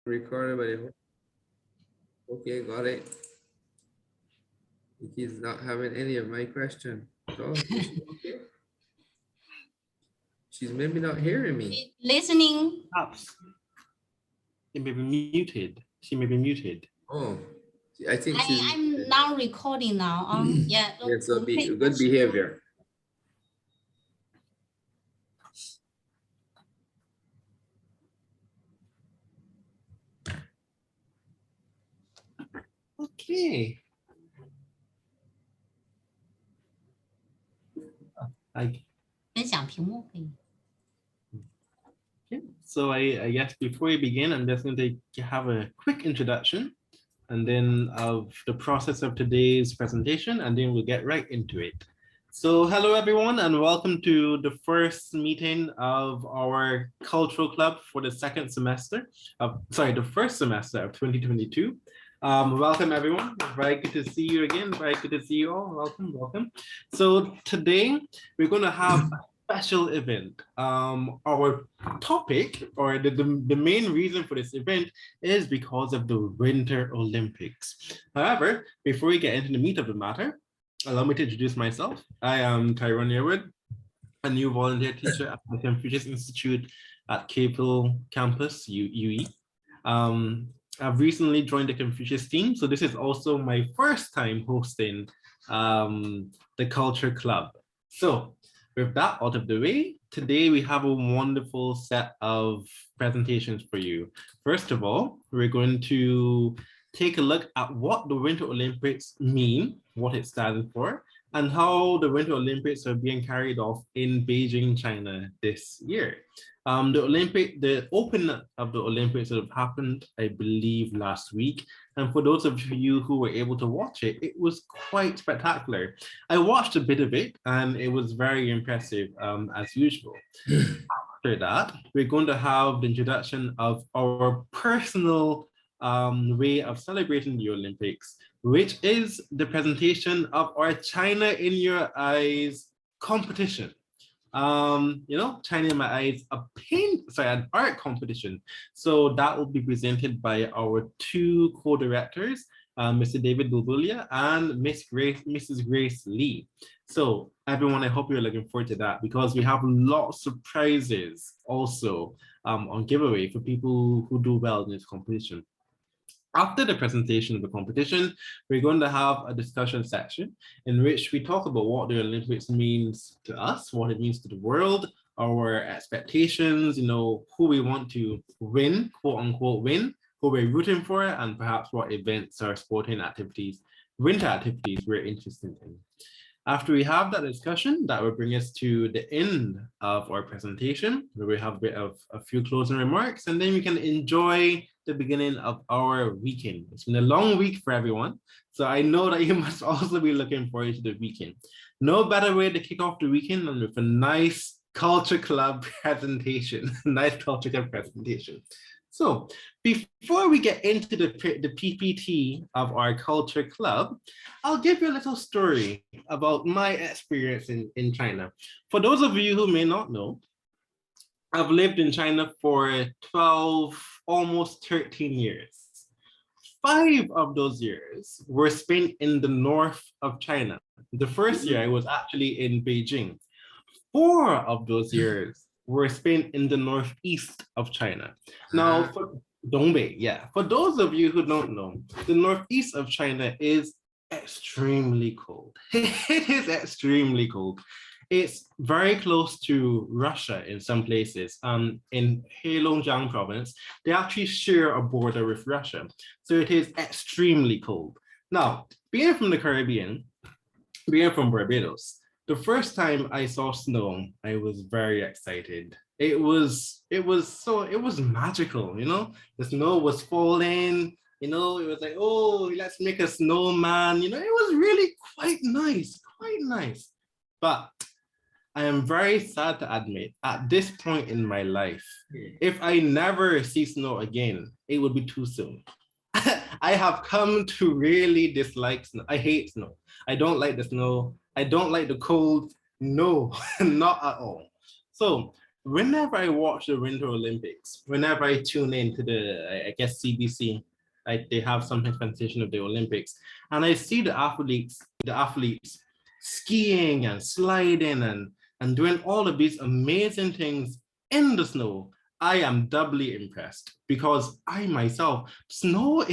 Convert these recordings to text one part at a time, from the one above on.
Recorded by the okay, got it. He's not having any of my question. So is she okay? She's maybe not hearing me. Listening. Perhaps it may be muted. She may be muted. Oh, I think she's I'm now recording now. Yeah. yeah, so be good behavior. Okay. Okay. So I guess before we begin, I'm just going to have a quick introduction and then of the process of today's presentation, and then we'll get right into it. So hello everyone, and welcome to the first meeting of our cultural club for the second semester of, the first semester of 2022. Welcome everyone, very good to see you again, very good to see you all, welcome. So today we're gonna have a special event. Our topic, or the main reason for this event is because of the Winter Olympics. However, before we get into the meat of the matter, allow me to introduce myself. I am Tyrone Yearwood, a new volunteer teacher at the Confucius Institute at Capel Campus, UE. I've recently joined the Confucius team, so this is also my first time hosting the Culture Club. So with that out of the way, today we have a wonderful set of presentations for you. First of all, we're going to take a look at what the Winter Olympics mean, what it stands for, and how the Winter Olympics are being carried off in Beijing, China this year. The opening of the Olympics have happened, I believe, last week. And for those of you who were able to watch it, it was quite spectacular. I watched a bit of it and it was very impressive as usual. After that, we're going to have the introduction of our personal way of celebrating the Olympics, which is the presentation of our China in Your Eyes competition. China in My Eyes, an art competition. So that will be presented by our two co-directors, Mr. David Bulbulia and Mrs. Grace Lee. So everyone, I hope you're looking forward to that, because we have lots of prizes also on giveaway for people who do well in this competition. After the presentation of the competition, we're going to have a discussion section in which we talk about what the Olympics means to us, what it means to the world, our expectations, who we want to win, quote unquote win, who we're rooting for, and perhaps what events or sporting activities, winter activities we're interested in. After we have that discussion, that will bring us to the end of our presentation, where we have a bit of a few closing remarks, and then we can enjoy the beginning of our weekend. It's been a long week for everyone, so I know that you must also be looking forward to the weekend. No better way to kick off the weekend than with a nice Culture Club presentation, nice Culture Club presentation. So before we get into the PPT of our Culture Club, I'll give you a little story about my experience in China. For those of you who may not know, I've lived in China for 12, almost 13 years. 5 of those years were spent in the north of China. The first year I was actually in Beijing. 4 of those years were spent in the northeast of China. Now, for Dongbei, yeah. For those of you who don't know, the northeast of China is extremely cold. It is extremely cold. It's very close to Russia in some places. In Heilongjiang province, they actually share a border with Russia. So it is extremely cold. Now, being from the Caribbean, being from Barbados, the first time I saw snow, I was very excited. It was magical, The snow was falling, it was like, oh, let's make a snowman, it was really quite nice. But I am very sad to admit, at this point in my life, if I never see snow again, it would be too soon. I have come to really dislike snow. I hate snow. I don't like the snow. I don't like the cold. No, not at all. So whenever I watch the Winter Olympics, whenever I tune into I guess CBC, like they have some presentation of the Olympics, and I see the athletes skiing and sliding and doing all of these amazing things in the snow, I am doubly impressed because I myself, snow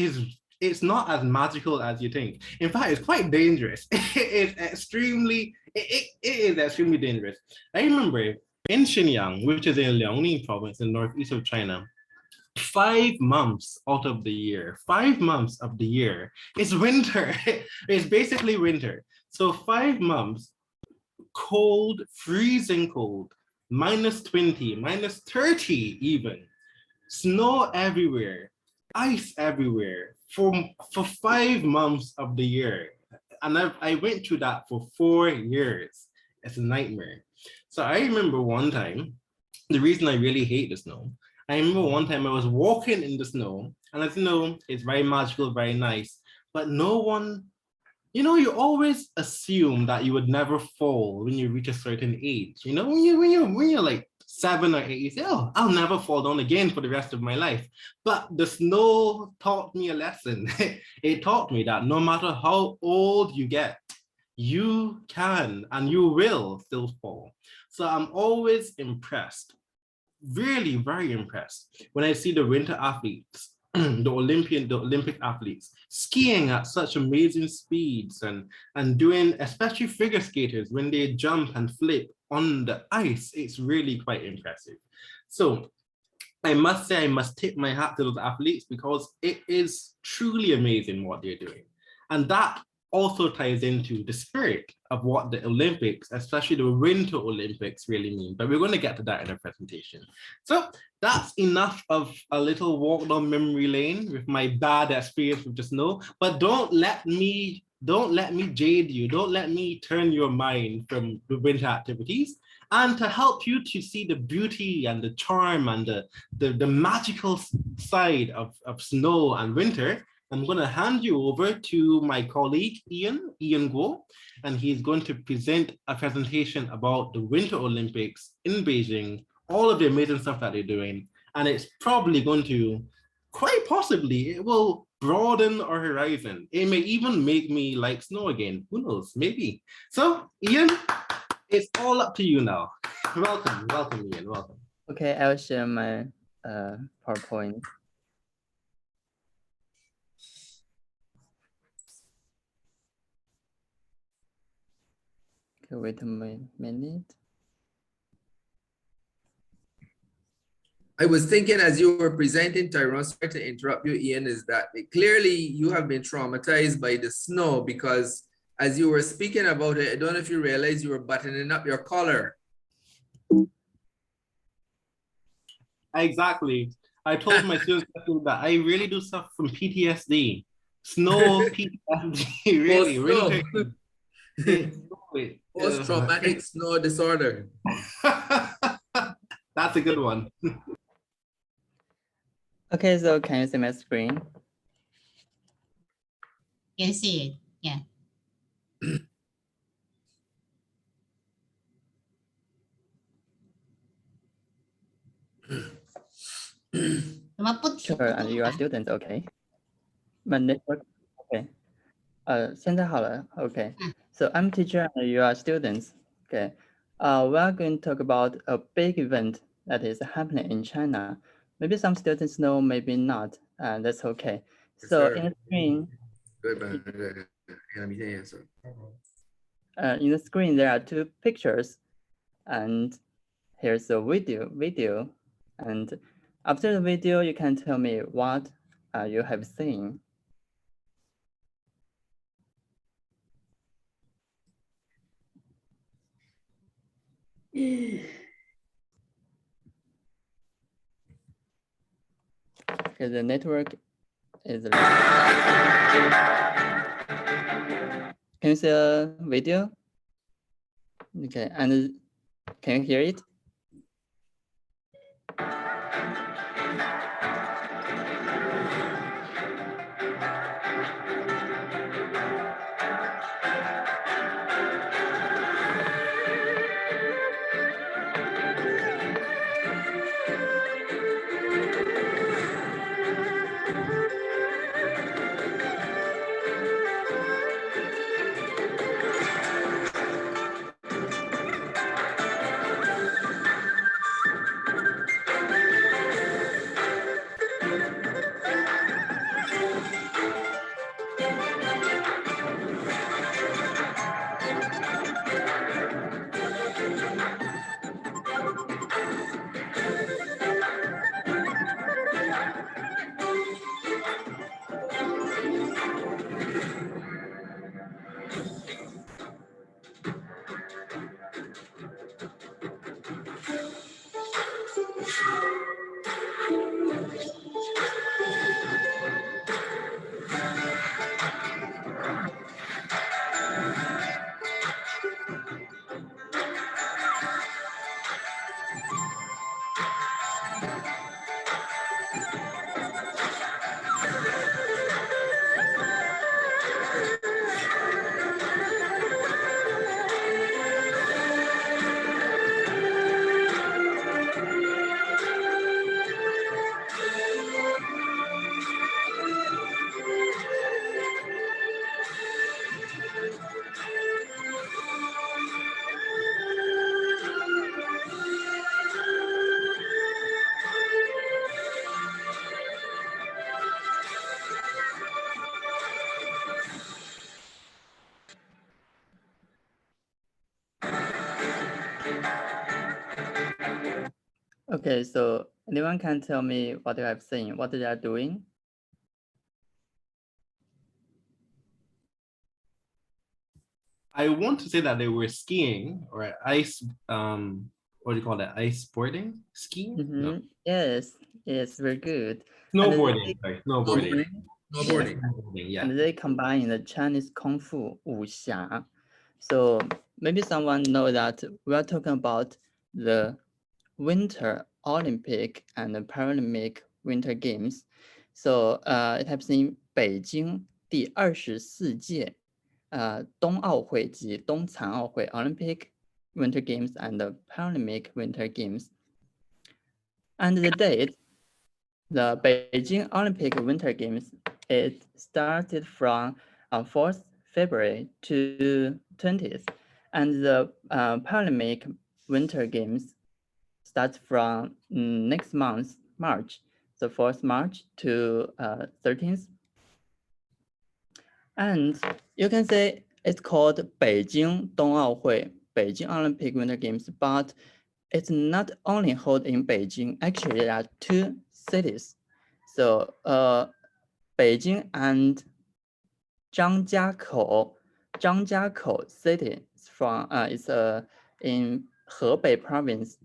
it's not as magical as you think. In fact, it's quite dangerous. It is extremely dangerous. I remember in Xinjiang, which is in Liaoning province in northeast of China, 5 months out of the year, 5 months of the year is winter. It's basically winter. So 5 months, cold, freezing cold, -20, -30 even, snow everywhere, ice everywhere for 5 months of the year. And I went through that for 4 years. It's a nightmare. So I remember one time, the reason I really hate the snow, I remember one time I was walking in the snow, and as you know, it's very magical, very nice, but no one, you always assume that you would never fall when you reach a certain age. When you're like 7 or 8, you say, "Oh, I'll never fall down again for the rest of my life." But the snow taught me a lesson. It taught me that no matter how old you get, you can and you will still fall. So I'm always impressed, really very impressed, when I see the winter athletes, the Olympic athletes skiing at such amazing speeds and doing, especially figure skaters, when they jump and flip on the ice. It's really quite impressive. So I must say, I must tip my hat to those athletes because it is truly amazing what they're doing. And that also ties into the spirit of what the Olympics, especially the Winter Olympics, really mean. But we're going to get to that in a presentation. So that's enough of a little walk down memory lane with my bad experience with the snow. But don't let me jade you. Don't let me turn your mind from the winter activities. And to help you to see the beauty and the charm and the magical side of snow and winter, I'm going to hand you over to my colleague, Ian Guo, and he's going to present a presentation about the Winter Olympics in Beijing, all of the amazing stuff that they're doing. And it's probably going to, quite possibly, it will broaden our horizon. It may even make me like snow again. Who knows? Maybe. So, Ian, it's all up to you now. Welcome, Ian, welcome. Okay, I'll share my PowerPoint. Okay, wait a minute. I was thinking as you were presenting, Tyrone, sorry to interrupt you, Ian, is that clearly you have been traumatized by the snow because as you were speaking about it, I don't know if you realize you were buttoning up your collar. Exactly. I told my students that I really do suffer from PTSD. Snow PTSD, really. Post-traumatic snow disorder. That's a good one. Okay, so can you see my screen? Can see it. Yeah. Sure, and you are students, okay. My network, okay. 现在好了, okay. So I'm teacher and you are students, okay. We are going to talk about a big event that is happening in China. Maybe some students know, maybe not, and that's okay. So in the screen, in the screen there are two pictures, and here's a video, and after the video you can tell me what you have seen. Okay, the network is. Can you see a video? Okay, and can you hear it? Okay, so anyone can tell me what you have seen, what they are doing? I want to say that they were skiing or ice, what do you call that? Ice sporting? Skiing? No. Yes, yes, very good. Snowboarding, sorry, snowboarding. Yes, Snowboarding. Snowboarding, yeah. and they combine the Chinese Kung Fu, 武侠. So maybe someone know that we are talking about the Winter Olympic and Paralympic Winter Games. So it happens in 北京第24届冬奥会及冬残奥会 Olympic Winter Games and the Paralympic Winter Games. And the date, the Beijing Olympic Winter Games, it started from 4th February to 20th. And the Paralympic Winter Games starts from next month, March, the 4th March to 13th. And you can say it's called Beijing 冬奥会, Beijing Olympic Winter Games, but it's not only held in Beijing. Actually, there are two cities. So Beijing and Zhangjiakou city from is in Hebei province.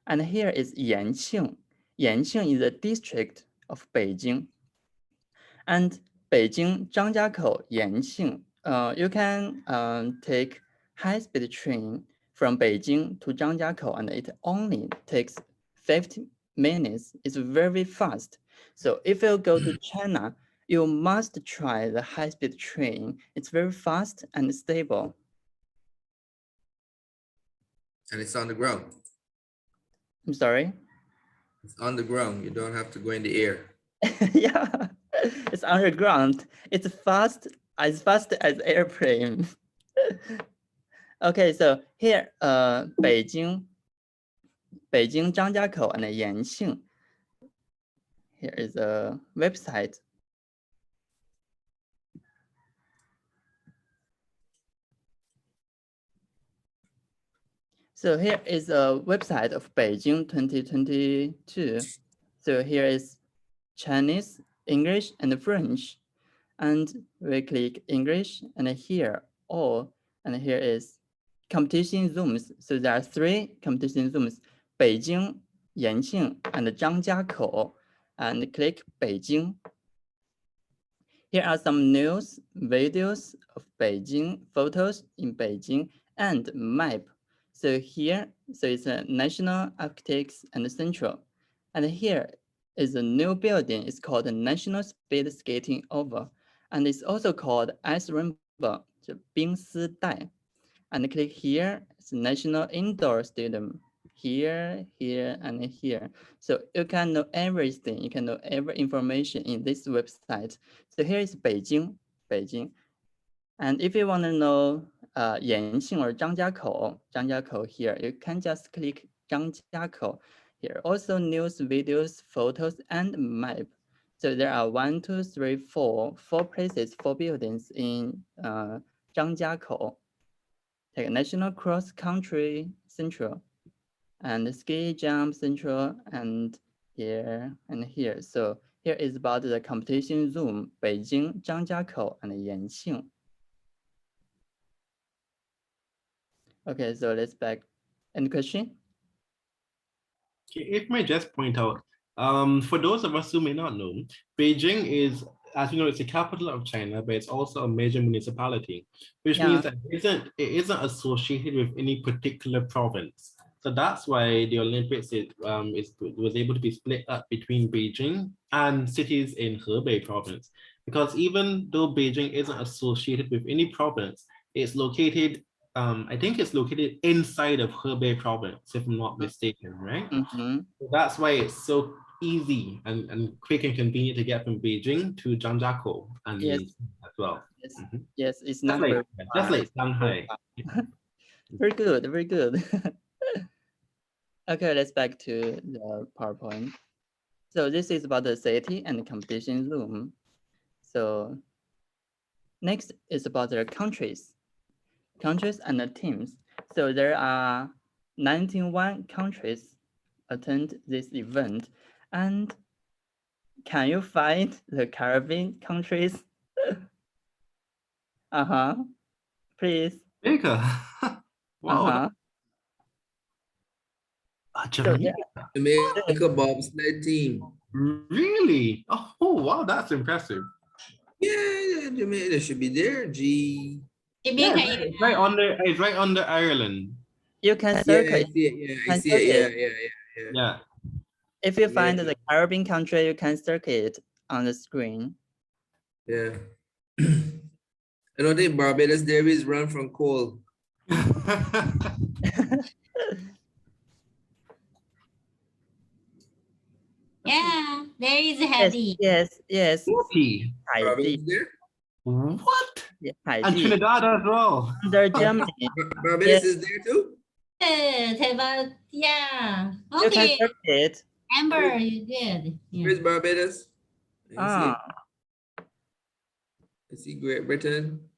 And here is Yanqing. Yanqing is a district of Beijing. And Beijing, Zhangjiakou, Yanqing, you can take high-speed train from Beijing to Zhangjiakou, and it only takes 50 minutes. It's very fast. So if you go to China, you must try the high-speed train. It's very fast and stable. And it's on the ground. I'm sorry? It's on the ground. You don't have to go in the air. Yeah, it's underground. It's fast as airplane. Okay, so here, Beijing, Zhangjiakou, and Yanqing. Here is a website. So here is a website of Beijing 2022. So here is Chinese, English, and French. And we click English, and here all, and here is competition zones. So there are 3 competition zones: Beijing, Yanqing, and Zhangjiakou. And click Beijing. Here are some news, videos of Beijing, photos in Beijing, and map. So here, so it's a National Architects and Central. And here is a new building. It's called the National Speed Skating Oval. And it's also called Ice Rainbow, 冰丝带. And click here, it's National Indoor Stadium. Here, here, and here. So you can know everything. You can know every information in this website. So here is Beijing. And if you want to know Yanqing or Zhangjiakou here, you can just click Zhangjiakou. Here also news, videos, photos, and map. So there are 1, 2, 3, 4 places, 4 buildings in Zhangjiakou. Take National Cross Country Central, and ski jump central, and here and here. So here is about the competition zone, Beijing, Zhangjiakou, and Yanqing. Okay, so let's back. Any question? Okay, if I just point out, for those of us who may not know, Beijing is, as you know, it's the capital of China, but it's also a major municipality, which means that it isn't associated with any particular province. So that's why the Olympics was able to be split up between Beijing and cities in Hebei province. Because even though Beijing isn't associated with any province, it's located, I think it's located inside of Hebei province, if I'm not mistaken, right? So that's why it's so easy and quick and convenient to get from Beijing to Zhangjiakou and Yanqing as well. Yes, Mhm. yes, it's not very Just like Shanghai. Very good, very good. Okay, let's back to the PowerPoint. So this is about the city and the competition room. So next is about the countries and the teams. So there are 91 countries attend this event. And can you find the Caribbean countries? Please. Jamaica. Wow. So, yeah, Jamaica bobsled team. Really? Oh, wow, that's impressive. Yeah, Jamaica, they should be there. G. Yeah, Jamaica, it's right under Ireland. you can Yeah, circle I it. see it. Yeah, I Can see it. circle Yeah, it. yeah. Yeah. If you find Jamaica. the Caribbean country, you can circle it on the screen. Yeah. I don't think Barbados there is run from coal. yeah, there is Haiti. Yes. Turkey. Barbados Haiti. there? What? Yeah, And Haiti. Trinidad as well. Under Germany. Barbados Yes. is there too? Yeah. You can Okay, circle it. Amber, you good. Where's Yeah. Barbados? I Ah, see Great Britain.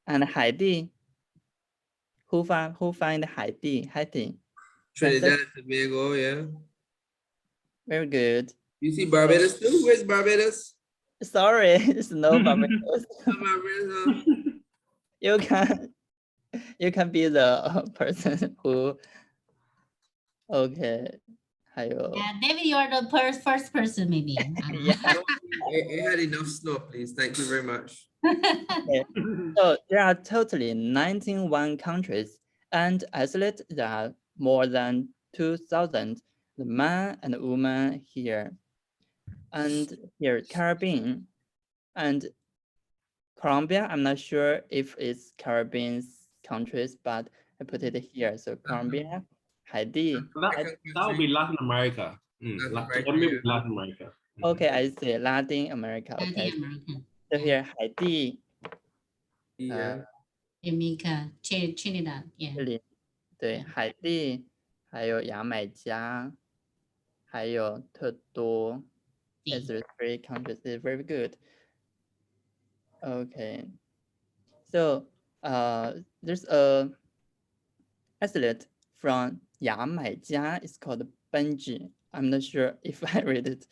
and Haiti. Who find Haiti? Haiti. Trinidad and Tobago, yeah. Very good. You see Barbados too? Where's Barbados? Sorry, it's no Barbados. Barbados. You can be the person who. Okay. 还有 Yeah, David, you are the first person, maybe. yeah. I had enough snow, please. Thank you very much. So there are totally 91 countries, and isolate there are more than 2,000 the man and woman here. And here Caribbean and Colombia. I'm not sure if it's Caribbean countries, but I put it here. So Colombia, Haiti. That would be Latin America. Latin America. Okay, I see Latin America. Okay. Latin American. So here Haiti. Yeah. Jamaica, Trinidad, yeah. 这里对海地，还有牙买加，还有特多。It's three countries. It's very good. Okay. So there's a athlete from 牙买加. It's called Benji. I'm not sure if I read it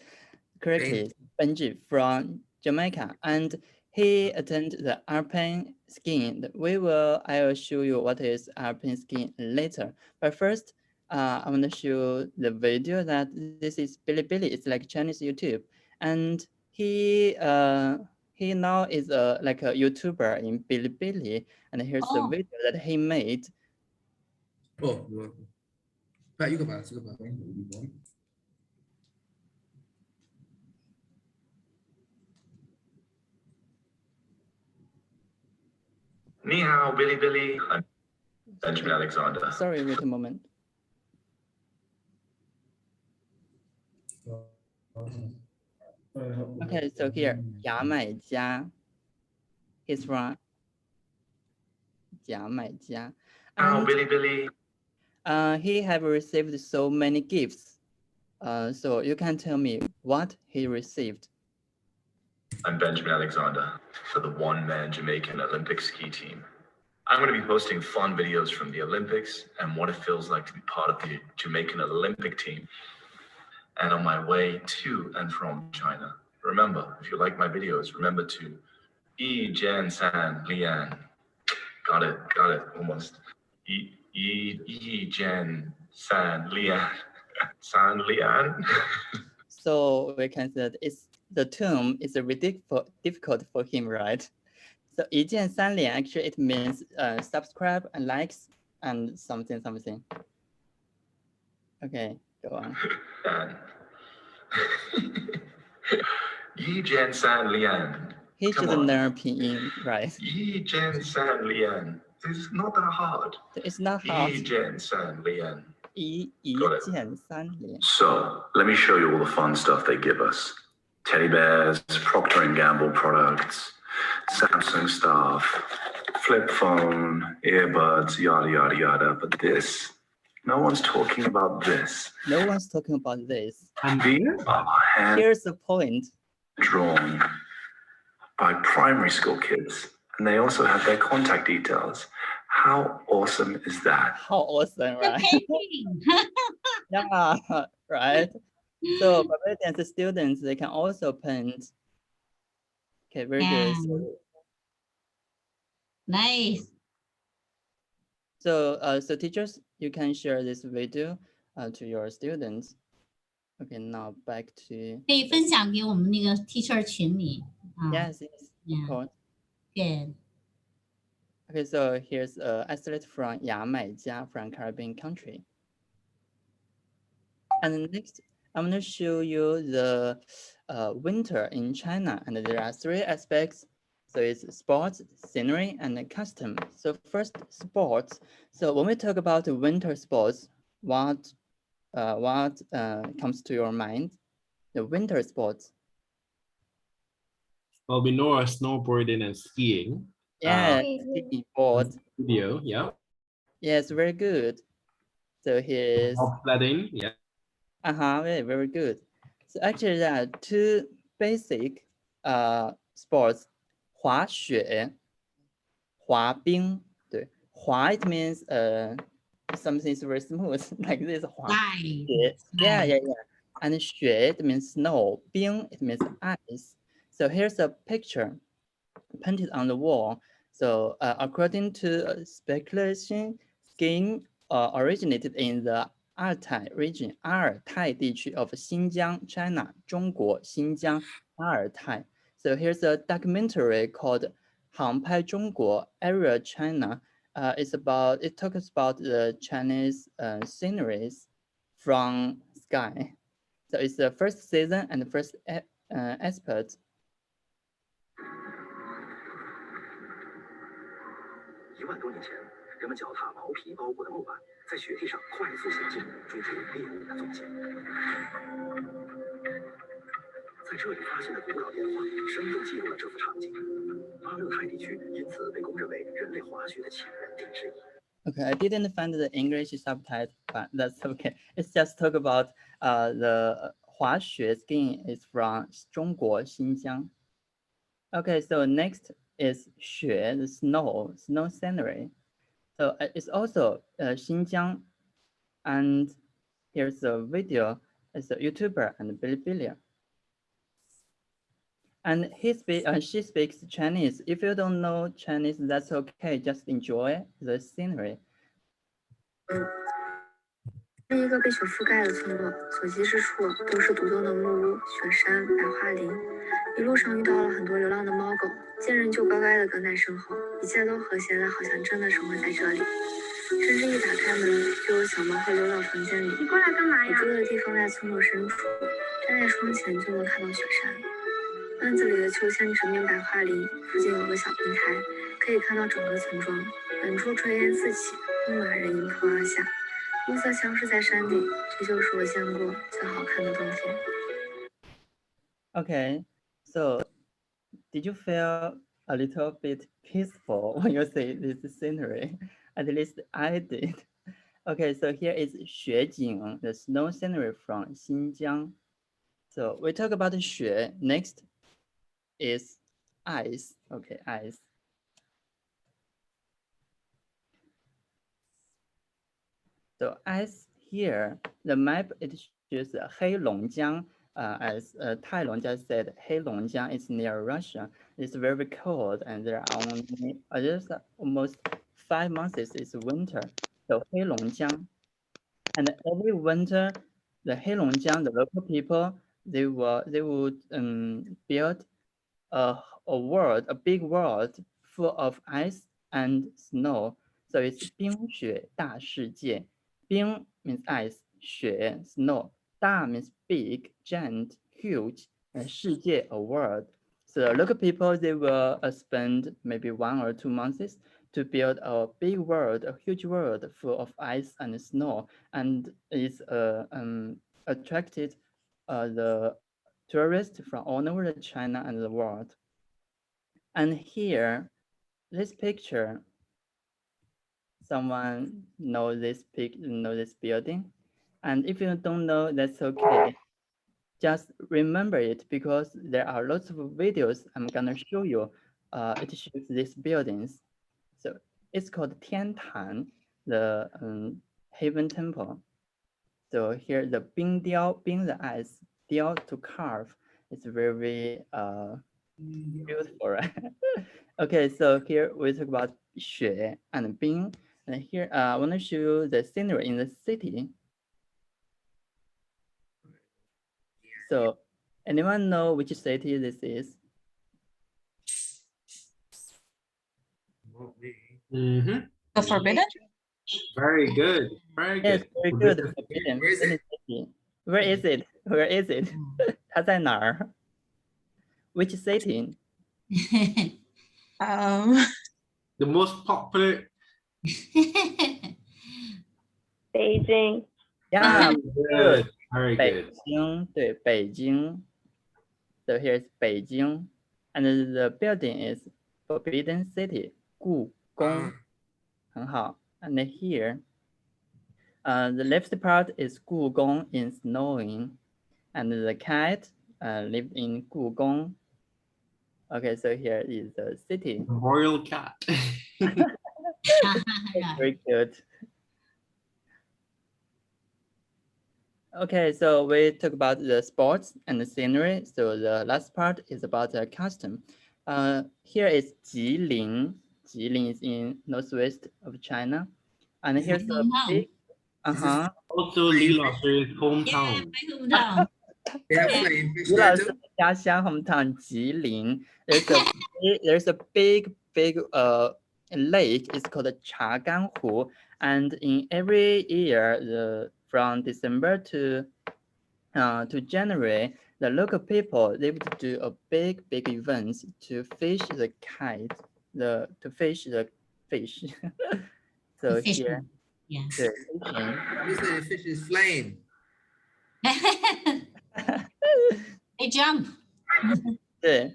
correctly. Benji from Jamaica, and he attended the alpine skiing. I will show you what is alpine skiing later. But first, I want to show the video that this is Bilibili. It's like Chinese YouTube, and he now is like a YouTuber in Bilibili, and here's the video that he made. Oh, no. Pat, you go back. You go back. 你好, Billy Billy. I'm Benjamin Alexander. Sorry, wait a moment. Okay, so here, 牙买加. He's from 牙买加. How, Billy Billy? He have received so many gifts. So you can tell me what he received. I'm Benjamin Alexander for the one-man Jamaican Olympic ski team. I'm going to be posting fun videos from the Olympics and what it feels like to be part of the Jamaican Olympic team and on my way to and from China. Remember, if you like my videos, remember to Jan San Lian. Got it, almost. Jan San Lian. San Lian. So we can say that the term is difficult for him, right? So 一键三连 actually it means subscribe and likes and something. Okay, go on. Yi Jian San Lian. He should learn pinyin, right? Yi Jian San Lian. It's not that hard. It's not hard. Yi Jian San Lian. 一键三连. So let me show you all the fun stuff they give us. Teddy bears, Procter & Gamble products, Samsung stuff, flip phone, earbuds, yada, yada, yada. But this, no one's talking about this. No one's talking about this. And these are Here's the point. drawn by primary school kids. And they also have their contact details. How awesome is that? How awesome, The right? painting. Yeah, right. So Barbadian students, they can also paint. Okay, very good. Nice. So teachers, you can share this video to your students. Okay, now back to 可以分享给我们那个 teacher 群里啊。 yes, of Yeah. course. Good. Okay, so here's an athlete from Jamaica, from Caribbean country. And next, I'm going to show you the winter in China, and there are three aspects. So it's sports, scenery, and custom. So first, sports. So when we talk about winter sports, what comes to your mind? The winter sports. Well, we know our snowboarding and skiing. Yeah, ski board. Video, yeah. Yes, very good. So here's Sledding, yeah. very, very good. So actually there are two basic sports, 滑雪, 滑冰. 对，滑 it means something is very smooth like this. 滑 Nice. 雪 yeah. And 雪 it means snow. 冰 it means ice. So here's a picture painted on the wall. So according to speculation, skiing originated in the Altai region, 阿尔泰地区 of Xinjiang, China, 中国新疆阿尔泰. So here's a documentary called 航拍中国 Area China. It talks about the Chinese sceneries from sky. So it's the first season and the first aspect. 1万多年前，人们脚踏毛皮包裹的木板，在雪地上快速行进，追逐猎物的踪迹。在这里发现的古老电话，生动记录了这幅场景。阿勒泰地区因此被公认为人类滑雪的起源地之一。 Okay, I didn't find the English subtitle, but that's okay. It's just talk about the 滑雪 skiing is from 中国新疆. Okay, so next is 雪, the snow scenery. So it's also Xinjiang, and here's a video. It's a YouTuber and Bilibili. And she speaks Chinese. If you don't know Chinese, that's okay. Just enjoy the scenery. 是一个被雪覆盖的村落，所及之处都是独栋的木屋、雪山、白桦林。一路上遇到了很多流浪的猫狗，见人就乖乖地跟在身后，一切都和谐的，好像真的生活在这里。甚至一打开门，就有小猫会溜到房间里。你过来干嘛呀？我住的地方在村落深处，站在窗前就能看到雪山。院子里的秋千直面白桦林，附近有个小平台，可以看到整个村庄。远处炊烟四起，牧马人迎头而下。 暮色消失在山顶，这就是我见过最好看的冬天。 Okay, so did you feel a little bit peaceful when you see this scenery? At least I did. Okay, so here is 雪景, the snow scenery from Xinjiang. So we talk about 雪. Next is ice. Okay, ice. So ice here, the map, it shows Heilongjiang. As Tailong just said, Heilongjiang is near Russia. It's very cold, and there are only just almost 5 months is winter. So Heilongjiang, and every winter, the Heilongjiang, the local people, they would build a big world full of ice and snow. So it's 冰雪大世界. 冰 means ice, 雪 snow. 大 means big, giant, huge, and 世界 a world. So the local people, they will spend maybe 1 or 2 months to build a big world, a huge world full of ice and snow, and it's attracted the tourists from all over China and the world. And here, this picture, someone know this building, and if you don't know, that's okay. Just remember it because there are lots of videos I'm gonna show you. It shows these buildings. So it's called Tiantan, the Heaven Temple. So here the Bing Diao, Bing the eyes, Diao to carve. It's very beautiful, right? Okay, so here we talk about 雪 and Bing. And here I want to show you the scenery in the city. So anyone know which city this is? Mhm. The Forbidden? Very good. Very Yes, good. very good. Forbidden, Where is it? Forbidden city. Where is it? Where is it? 它在哪儿? Which city? The most popular. Beijing. Yeah, Good. Very good. 北京，对，北京. So here's Beijing, and the building is Forbidden City, 故宫. 很好. And here, the left part is 故宫 in snowing, and the cat lived in 故宫. Okay, so here is the city. Royal cat. Very good. Okay, so we talk about the sports and the scenery. So the last part is about the custom. Here is Jilin. Jilin is in northwest of China. And here's the big, Also Li Lao's hometown. hometown. They have Yeah. flying fish 李 there 老师 too? 家乡 hometown 吉林. There's a big lake. It's called Chaganhu, and in every year, from December to January, the local people they would do a big event to fish the kite, to fish the fish. So Fishing. here, Yeah. the fishing. You say the fish is flying. They jump. Yeah.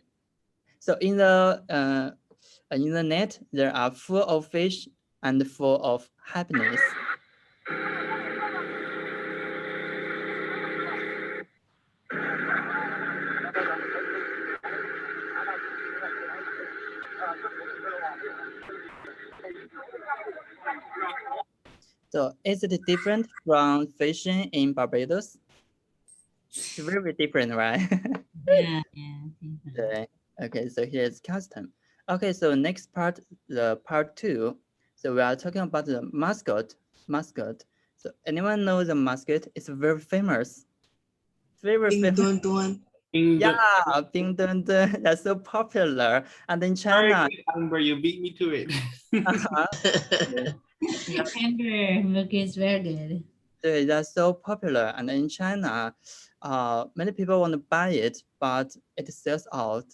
So in the net, there are full of fish and full of happiness. So is it different from fishing in Barbados? It's very different, right? Yeah. Okay. Okay, so here's custom. Okay, so next part, the part 2. So we are talking about the mascot. So anyone know the mascot? It's very famous. Very famous. Yeah, Ding Dun Dun. That's so popular. And in China, Amber, you beat me to it. Amber milk is very good. that's so popular. And in China, many people want to buy it, but it sells out.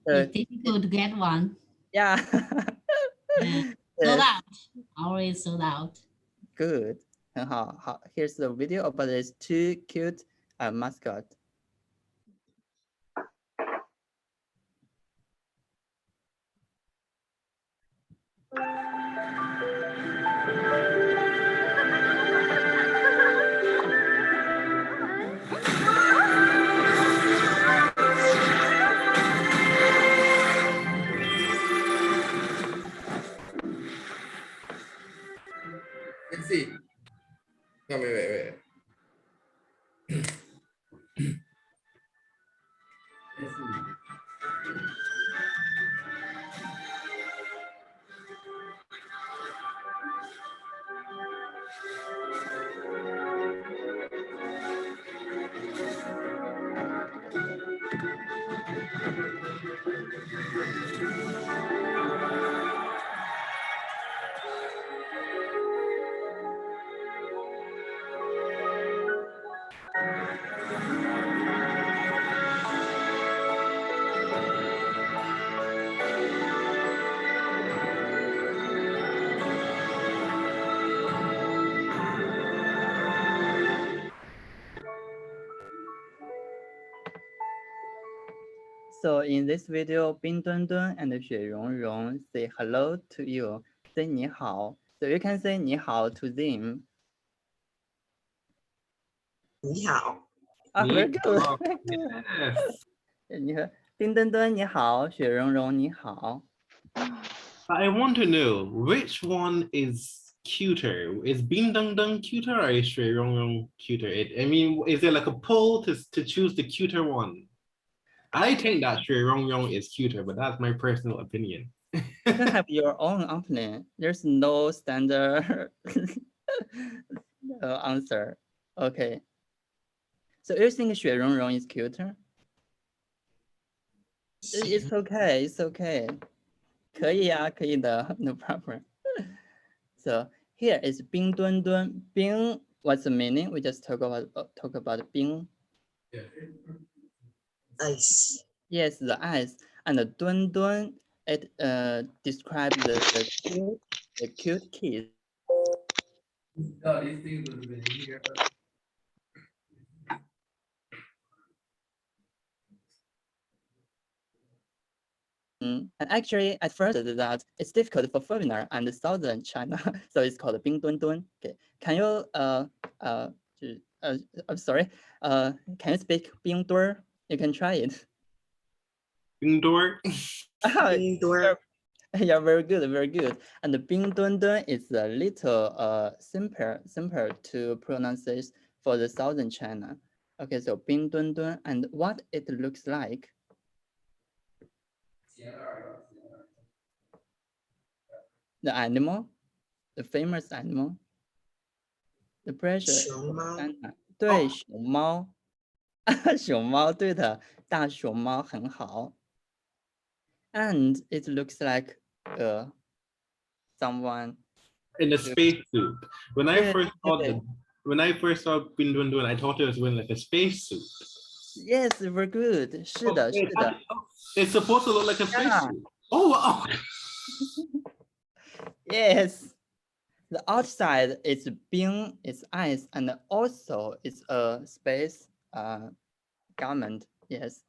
It's difficult to get one. Yeah. Yeah. Sold out. Always sold out. Good. 很好. Here's the video about this two cute mascot. Let's see. No, wait. Let's see. So in this video, Bing Dun Dun and Xue Rongrong say hello to you. Say 你好. So you can say 你好 to them. 你好. Very good. Yes. 你和 Bing Dun Dun 你好, Xue Rongrong 你好. I want to know which one is cuter. Is Bing Dong Dong cuter or is Shui Rong Rong cuter? I mean, is there like a poll to choose the cuter one? I think that Shui Rong Rong is cuter, but that's my personal opinion. You can have your own opinion. There's no standard answer. Okay. So you think Xue Rongrong is cuter? It's okay. It's okay. 可以啊，可以的, no problem. So here is 冰墩墩. Bing, what's the meaning? We just talk about Bing. Ice. Yes, the ice. And the Dun Dun, it describes the cute kiss. Oh, these things would have been here. And actually, at first, that it's difficult for foreigner and southern China, so it's called Bing Dun Dun. Okay, can you I'm sorry, can you speak Bing Dun? You can try it. Bing Dor. Yeah, very good, very good. And the Bing Dun Dun is a little simpler to pronounce for the southern China. Okay, so Bing Dun Dun, and what it looks like. The animal, the famous animal, the pressure. 熊猫。对，熊猫，熊猫，对的，大熊猫很好。And it looks like someone In a spacesuit. When I first saw Bing Dun Dun, I thought it was wearing like a spacesuit. Yes, very good. 是的，是的。It's supposed to look like a spacesuit. Oh wow. Yes. The outside is Bing, it's ice, and also it's a space garment. Yes.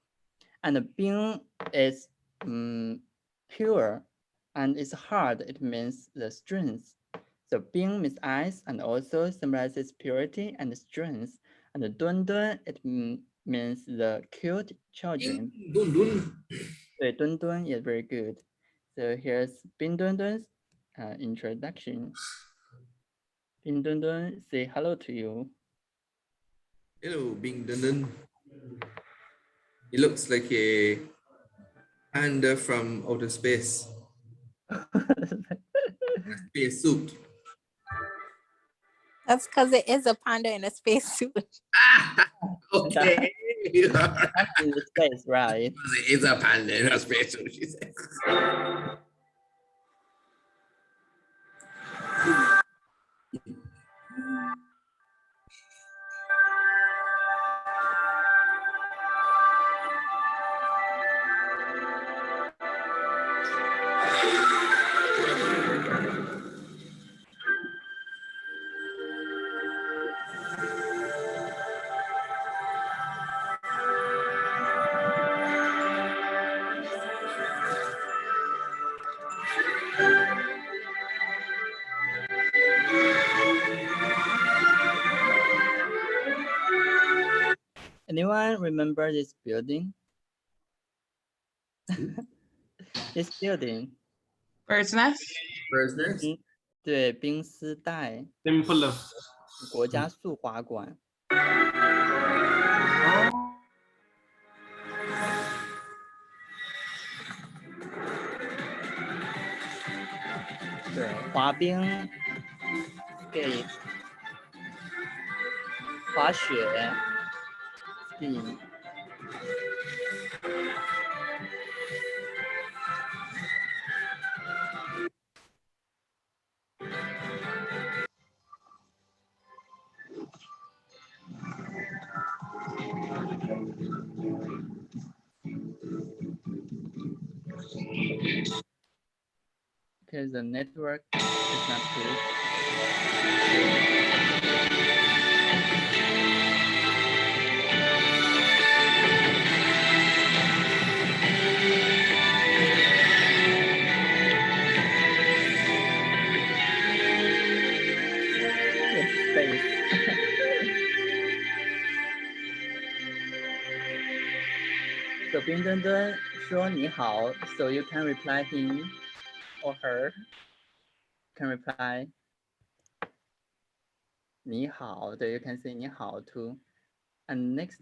And the Bing is pure and it's hard. It means the strength. So Bing means ice and also symbolizes purity and strength. And the Dun Dun, it means the cute children. Dun Dun. Dun Dun is very good. So here's Bing Dun Dun's introduction. Bing Dun Dun, say hello to you. Hello, Bing Dun Dun. He looks like a panda from outer space. Space suit. That's because it is a panda in a spacesuit. Okay. That's in the space, right? It's a panda in a space suit, she says. Anyone remember this building? This building. Bird's Nest? Bird's Nest? 对，冰丝带 Temple of 国家速滑馆。对，滑冰 skate 滑雪 ski。 Because the network is not good. Yes, space. So Bing Dun Dun 说你好, so you can reply him. or her can reply 你好. So you can say 你好 too. And next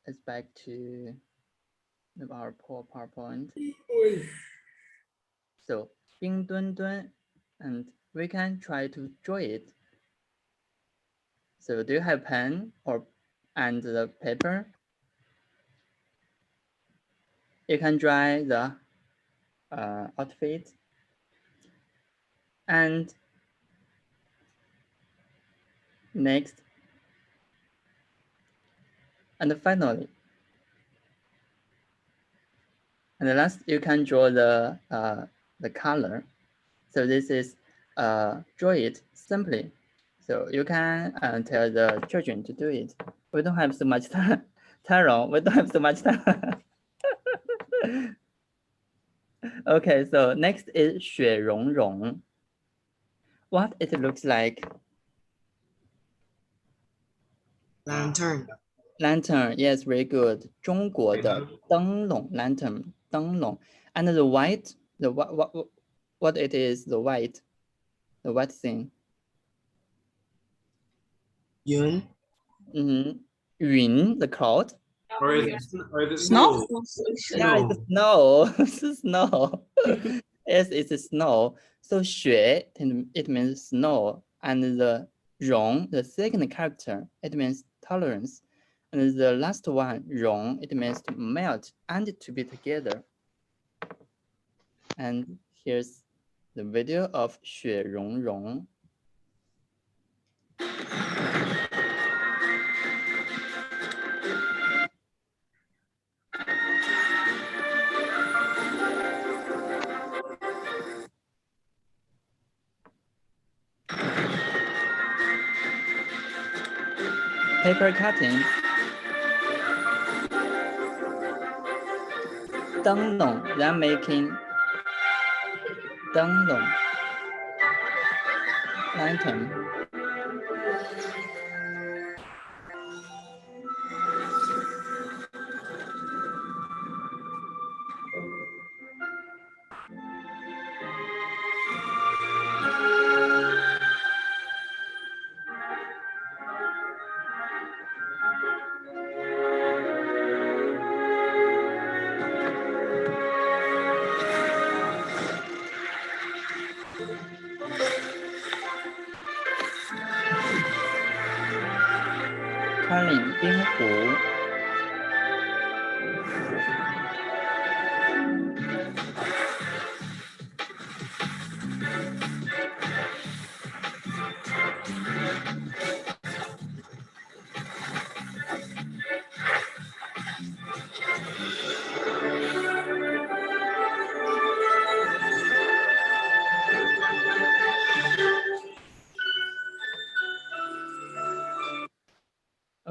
is back to our PowerPoint. So 冰墩墩, and we can try to draw it. So do you have pen and the paper? You can draw the outfit. And next, and finally, and last, you can draw the color. So this is draw it simply. So you can tell the children to do it. We don't have so much time. Tyrone, we don't have so much time. Okay, so next is 雪融融. What it looks like? Lantern. Lantern, yes, very good. 中国的灯笼 lantern, 灯笼. And the white, what it is, the white thing. 云. Yun, the cloud. Or is it Snow? Yeah, it's snow. It's snow. Yes, it's snow. So 雪, it means snow. And the 融, the second character, it means tolerance. And the last one, 融, it means to melt and to be together. And here's the video of 雪融融. Paper cutting. 灯笼, they're making 灯笼 lantern. Curling 冰壶.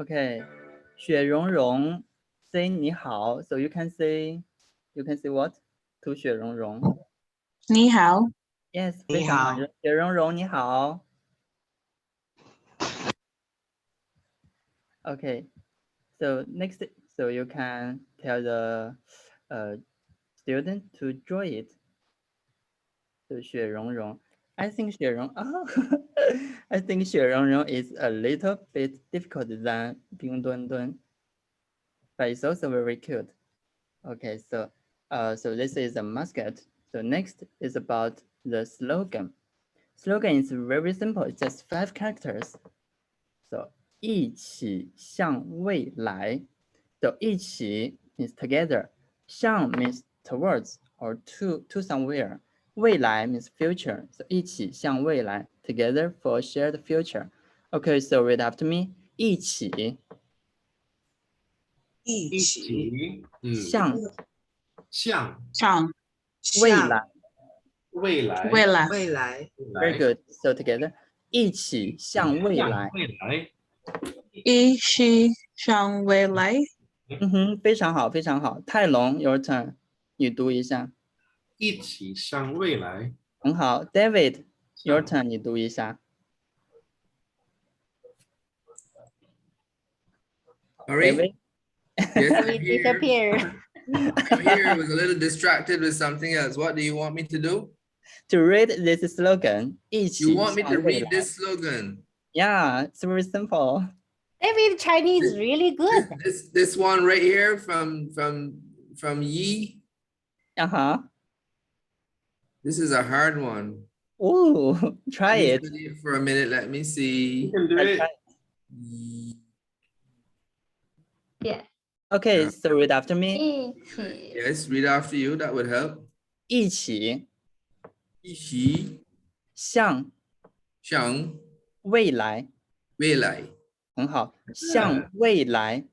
Okay, 雪融融 say 你好. So you can say what? To 雪融融. 你好. Yes, 你好. 非常好. 雪融融你好. Okay, so next, so you can tell the student to draw it. So 雪融融. I think 雪融, I think 雪融融 is a little bit difficult than 冰墩墩, but it's also very cute. Okay, so so this is a mascot. So next is about the slogan. Slogan is very simple. It's just 5 characters. So 一起向未来. So 一起 means together. 向 means towards or to somewhere. 未来 means future. So 一起向未来. Together for shared future. Okay, so read after me. 一起一起向未来。未来 Very good. So together. 一起向未来。一起向未来。非常好，非常好。泰隆 your turn. 你读一下。一起向未来。很好。David your turn. 你读一下。Sorry? David? Yes, We disappear. I'm here. I was a little distracted with something else. What do you want me to do? To read this slogan, 一起 You want me to 向未 read 来. this slogan? Yeah, it's very simple. David Chinese really good. This one right here from Yi. Uh-huh. This is a hard one. Oh, try Let me it. study it for a minute. Let me You see. can do it. Yi. Yeah. Okay, Yeah. so read after me. 一起 Yes, read after you. That would help. 一起一起向向未来，未来，很好。向未来，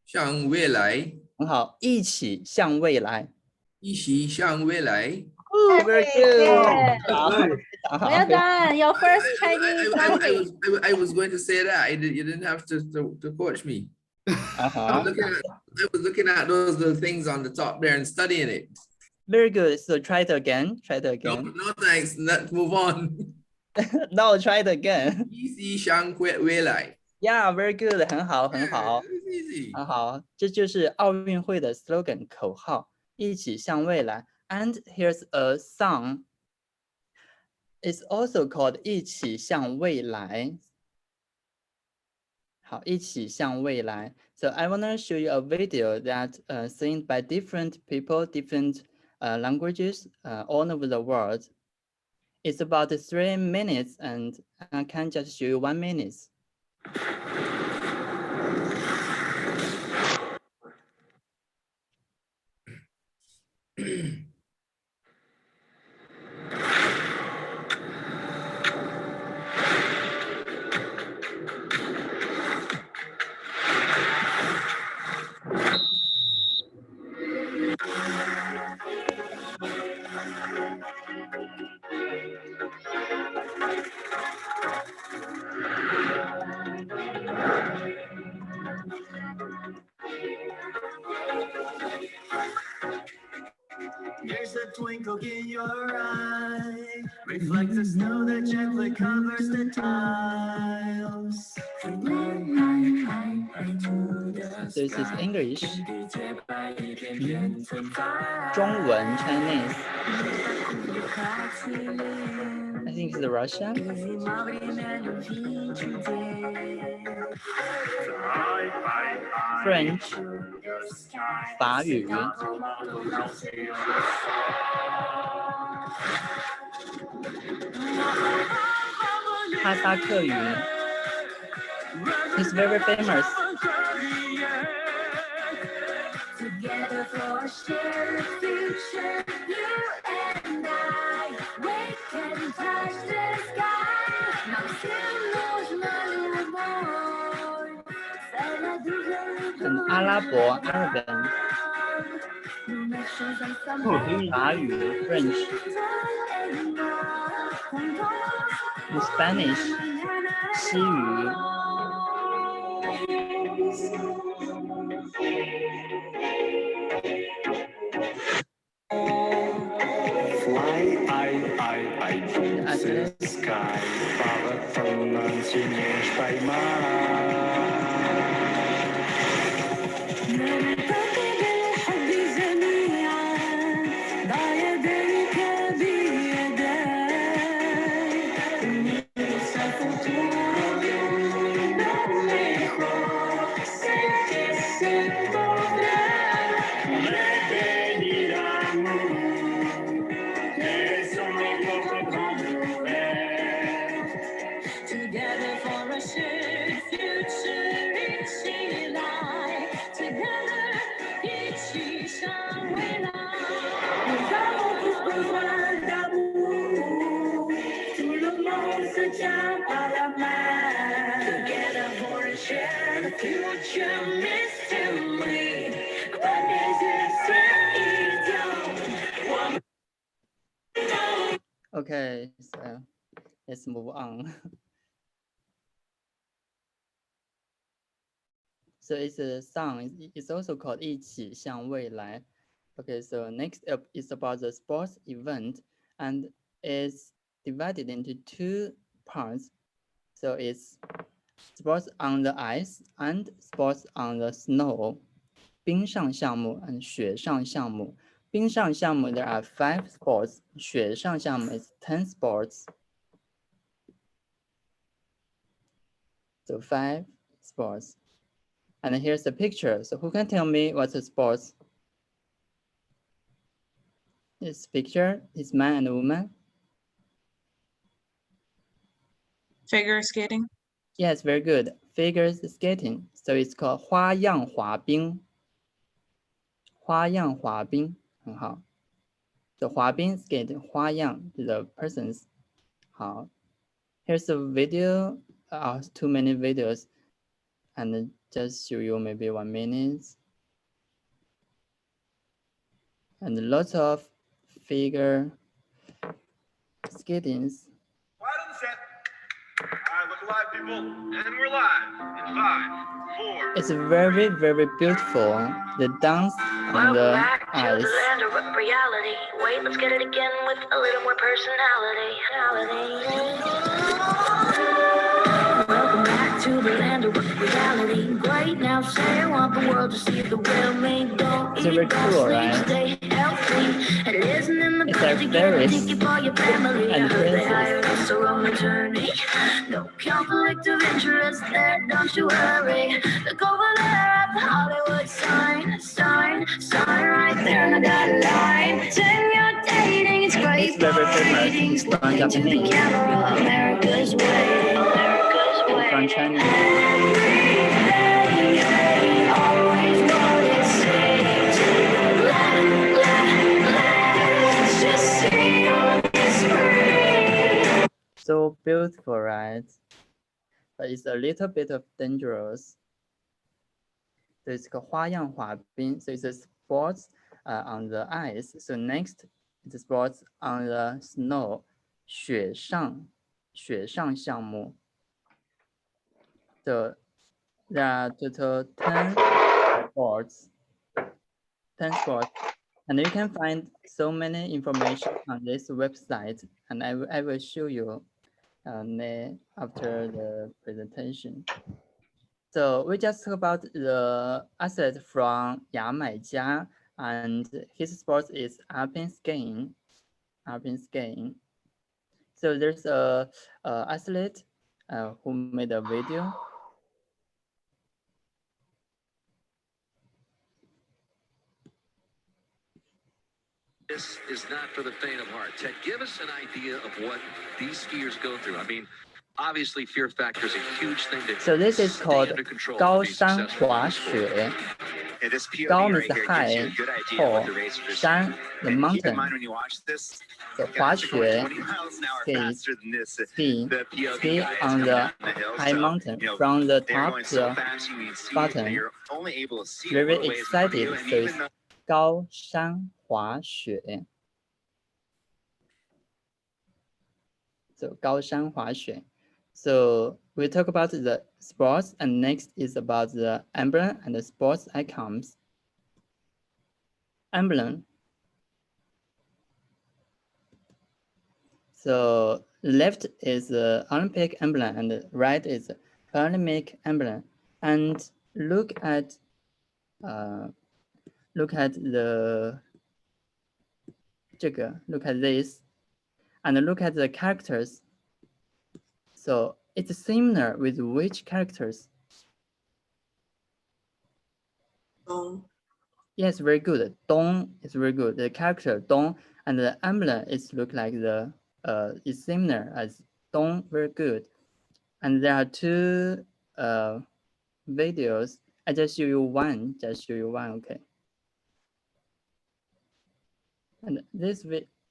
向未来，很好。一起向未来。一起向未来。Oh, very good. Good. Well done. Your first Chinese language. I was going to say that. You didn't have to coach me. I was looking at those little things on the top there and studying it. Very good. So try it again. Try it again. No thanks. Let's move on. No, try it again. 一起向未来。Yeah, very good. 很好，很好， It's easy. 很好。这就是奥运会的 slogan 口号，一起向未来。And here's a song. It's also called 一起向未来。好，一起向未来。So I want to show you a video that seen by different people, different languages all over the world. It's about 3 minutes, and I can just show you 1 minute. There's a twinkle in your eye, reflects the snow that gently covers the tiles. This is English. 中文 Chinese. I think it's Russian. French. 法语。哈萨克语。It's very famous. Together for a shared future, you and I, we can touch the sky. Nos malos amor, 很阿拉伯 Arabian. 法语 French. Spanish 西语。Fly, I dream the sky, far from unfinished by mine. نلتقي بالحب جميعا ضع يديك بيدي unirse al futuro de un mundo mejor sé que se podrá revenir amor eso me toca comprender together for a shared future reaching light together 一起向未来 Nous avons tous besoin d'amour tout le monde se tient par la main together for a shared future mystery 关键是谁一条 Okay, so let's move on. So it's a song. It's also called 一起向未来. Okay, so next up is about the sports event, and it's divided into 2 parts. So it's sports on the ice and sports on the snow. 冰上项目 and 雪上项目。冰上项目 there are 5 sports. 雪上项目 is 10 sports. So 5 sports. And here's the picture. So who can tell me what's the sports? This picture is man and woman. Figure skating. Yes, very good. Figure skating. So it's called 花样滑冰。花样滑冰，很好。The 滑冰 skate 花样 the persons. 好。Here's a video. Too many videos, and just show you maybe 1 minute. And lots of figure skatings. Quiet on the set. All right, look alive, people. And we're live in 5, 4. It's very, very beautiful. The dance on the ice. Land of reality. Wait, let's get it again with a little more personality. Welcome back to the land of reality. Great, now say I want the world to see the real me. Don't It's very cool, right? stay healthy. And it isn't in the It's good like to get a berries ticket for your family. I and heard they princess. hired us our own attorney. No conflict of interest there, don't you worry. Look over there at the Hollywood sign right there on the dotted line. Pretend you're dating, it's great. It's very famous. It's from To the Japanese. camera, America's way. America's way. From China. Always what it seems. Let's just see on the screen. So beautiful, right? But it's a little bit of dangerous. So it's called 花样滑冰. So it's a sports on the ice. So next, it's sports on the snow. 雪上项目. So there are total 10 sports. 10 sports. And you can find so many information on this website. And I will show you after the presentation. So we just talked about the athlete from 牙买加, and his sport is alpine skiing. So there's a athlete who made a video. This is not for the faint of heart. Ted, give us an idea of what these skiers go through. I mean, obviously fear factor is a huge thing to So this is called 高山滑雪. This 高 POV means right here gives high, you a good idea tall, what the racers are山, the And keep in mountain. mind when you watch this, So guys are going 滑雪 20 miles an hour ski, faster than this. ski, The POV ski guy is on coming the down the hill, high so, mountain you know, from the they're top going to so the fast, you can see it, bottom. and you're only able to see a Very little ways in front of excited. you, and So even it's though 高山滑雪. So 高山滑雪. So we talk about the sports, and next is about the emblem and the sports icons. Emblem. So left is the Olympic emblem, and the right is the Olympic emblem. And look at the look at this, and look at the characters. So it's similar with which characters? Yes, very good. Dong is very good. The character Dong and the emblem is look like the is similar as Dong, very good. And there are 2 videos. I just show you one. Okay. And this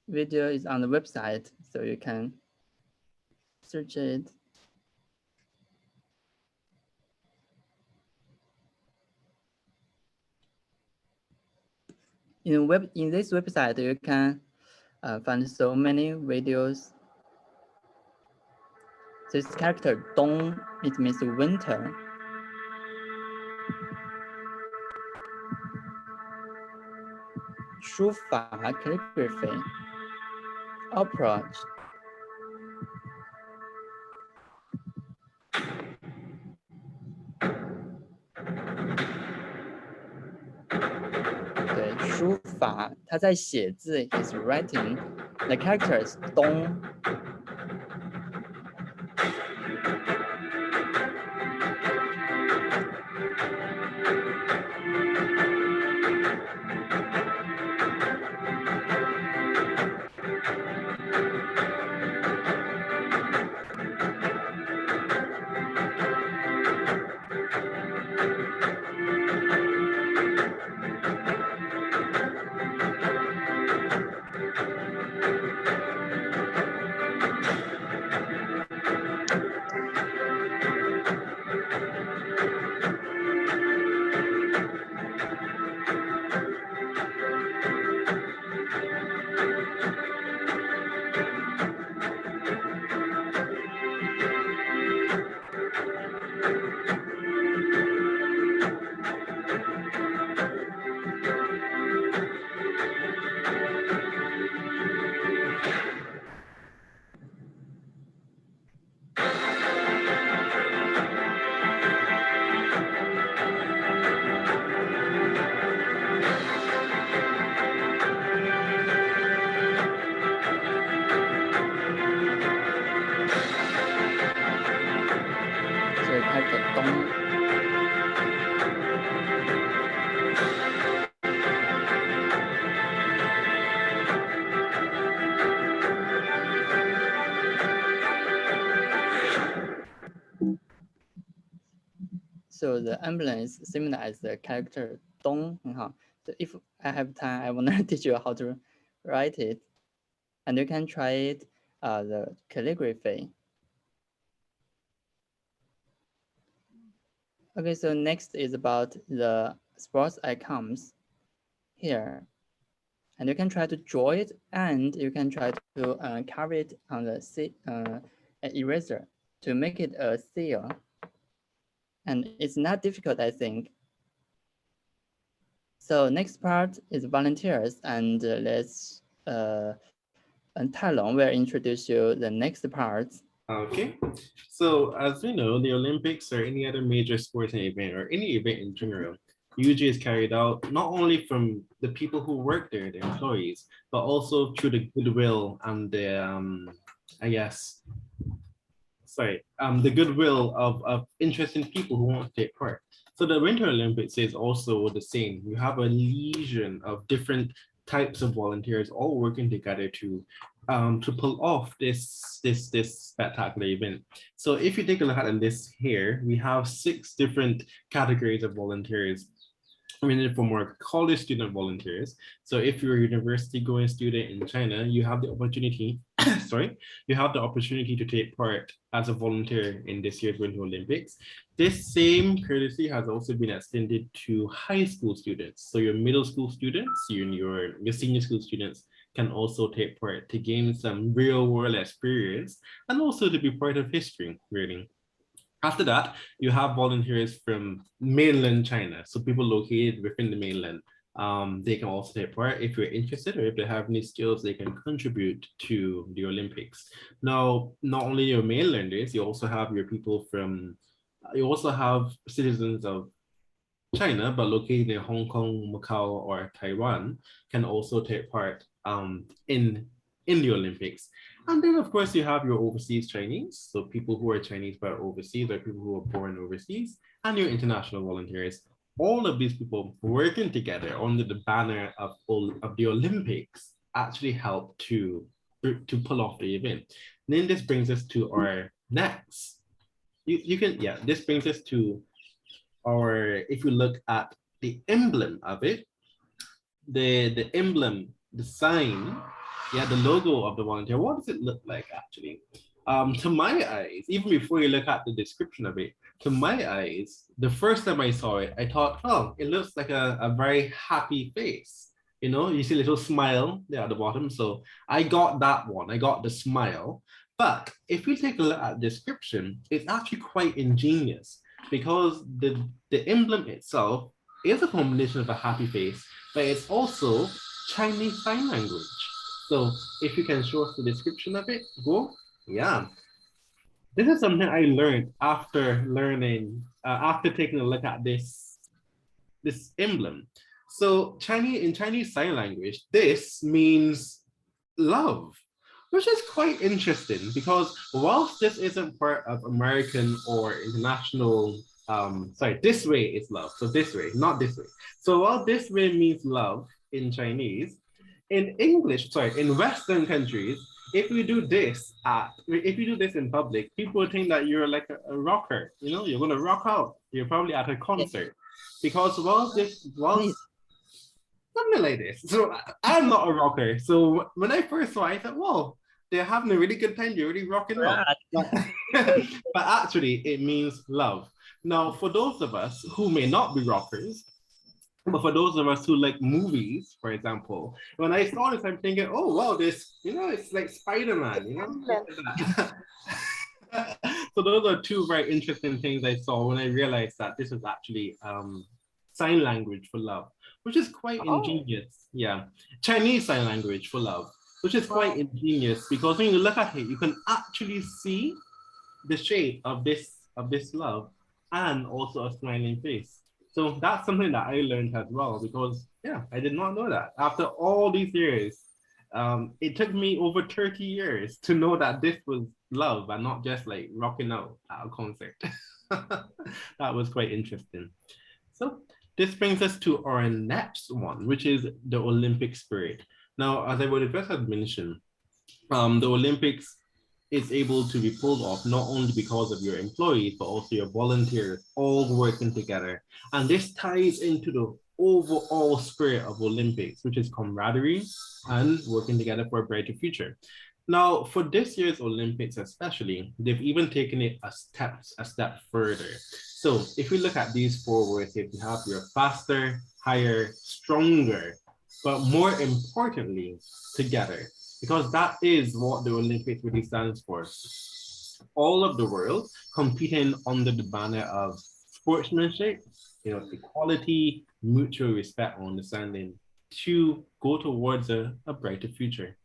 video is on the website, so you can search it. In this website, you can find so many videos. This character Dong, it means winter. Shufa calligraphy. Approach. 书法，他在写字 is writing the characters 东。So the emblem is similar as the character Dong. So if I have time, I want to teach you how to write it. And you can try it, the calligraphy. Okay, so next is about the sports icons here. And you can try to draw it, and you can try to carve it on the eraser to make it a seal. And it's not difficult, I think. So next part is volunteers, and let's and Talon will introduce you the next part. Okay, so as we know, the Olympics or any other major sporting event or any event in general usually is carried out not only from the people who work there, the employees, but also through the goodwill and the, I guess, the goodwill of interesting people who want to take part. So the Winter Olympics is also the same. You have a legion of different types of volunteers all working together to pull off this spectacular event. So if you take a look at the list here, we have 6 different categories of volunteers. I mean, for more college student volunteers. So if you're a university going student in China, you have the opportunity, you have the opportunity to take part as a volunteer in this year's Winter Olympics. This same courtesy has also been extended to high school students. So your middle school students, your senior school students can also take part to gain some real world experience and also to be part of history, really. After that, you have volunteers from mainland China. So people located within the mainland, they can also take part if you're interested or if they have any skills they can contribute to the Olympics. Now, not only your mainlanders, you also have your people from, you also have citizens of China, but located in Hong Kong, Macau, or Taiwan can also take part in the Olympics. And then, of course, you have your overseas Chinese, so people who are Chinese but overseas, or people who are born overseas, and your international volunteers. All of these people working together under the banner of the Olympics actually help to pull off the event. And then this brings us to our next. This brings us to our, if you look at the emblem of it, the emblem, the sign, the logo of the volunteer, what does it look like actually? To my eyes, even before you look at the description of it, to my eyes, the first time I saw it, I thought, oh, it looks like a very happy face. You know, you see a little smile there at the bottom. So I got that one, I got the smile. But if you take a look at the description, it's actually quite ingenious because the emblem itself is a combination of a happy face, but it's also Chinese Sign Language. So if you can show us the description of it, go. Yeah. This is something I learned after taking a look at this emblem. So in Chinese Sign Language, this means love, which is quite interesting because whilst this isn't part of American or international, this way is love. So this way, not this way. So while this way means love in Chinese, in English, in Western countries, if you do this in public, people think that you're like a rocker, you're gonna rock out. You're probably at a concert. Because something like this. So I'm not a rocker. So when I first saw it, I thought, whoa, they're having a really good time. They're really rocking out. But actually, it means love. Now, for those of us who may not be rockers, but for those of us who like movies, for example, when I saw this, I'm thinking, oh, wow, it's like Spider-Man, So those are two very interesting things I saw when I realized that this is actually sign language for love, which is quite ingenious. Yeah, Chinese Sign Language for love, which is quite ingenious because when you look at it, you can actually see the shape of this love and also a smiling face. So that's something that I learned as well because I did not know that. After all these years, it took me over 30 years to know that this was love and not just like rocking out at a concert. That was quite interesting. So this brings us to our next one, which is the Olympic spirit. Now, as I would first have mentioned, the Olympics is able to be pulled off not only because of your employees, but also your volunteers all working together. And this ties into the overall spirit of Olympics, which is camaraderie and working together for a brighter future. Now, for this year's Olympics especially, they've even taken it a step further. So if we look at these 4 words, if you have your faster, higher, stronger, but more importantly, together, because that is what the Olympics really stands for. All of the world competing under the banner of sportsmanship, equality, mutual respect, understanding to go towards a brighter future.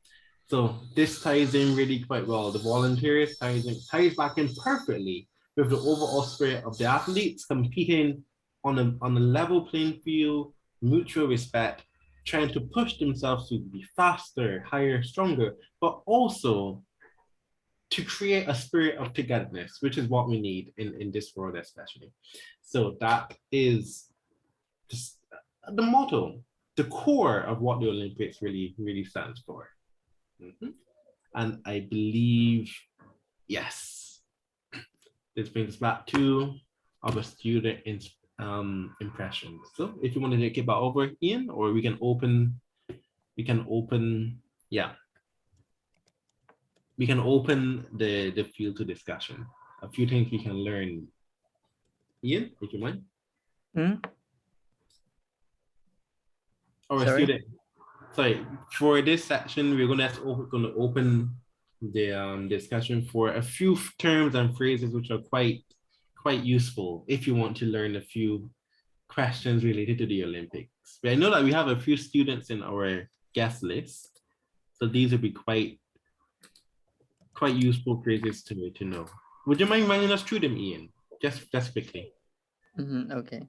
So this ties in really quite well. The volunteers ties back in perfectly with the overall spirit of the athletes competing on a level playing field, mutual respect, trying to push themselves to be faster, higher, stronger, but also to create a spirit of togetherness, which is what we need in this world especially. So that is the motto, the core of what the Olympics really, really stands for. And I believe, yes, this brings us back to our student impressions. So if you want to take it back over, Ian, or we can open the field to discussion. A few things we can learn. Ian, if you mind. Sorry, for this section, we're gonna open the discussion for a few terms and phrases which are quite useful if you want to learn a few questions related to the Olympics. But I know that we have a few students in our guest list, so these would be quite useful phrases to know. Would you mind running us through them, Ian? Just quickly. Okay.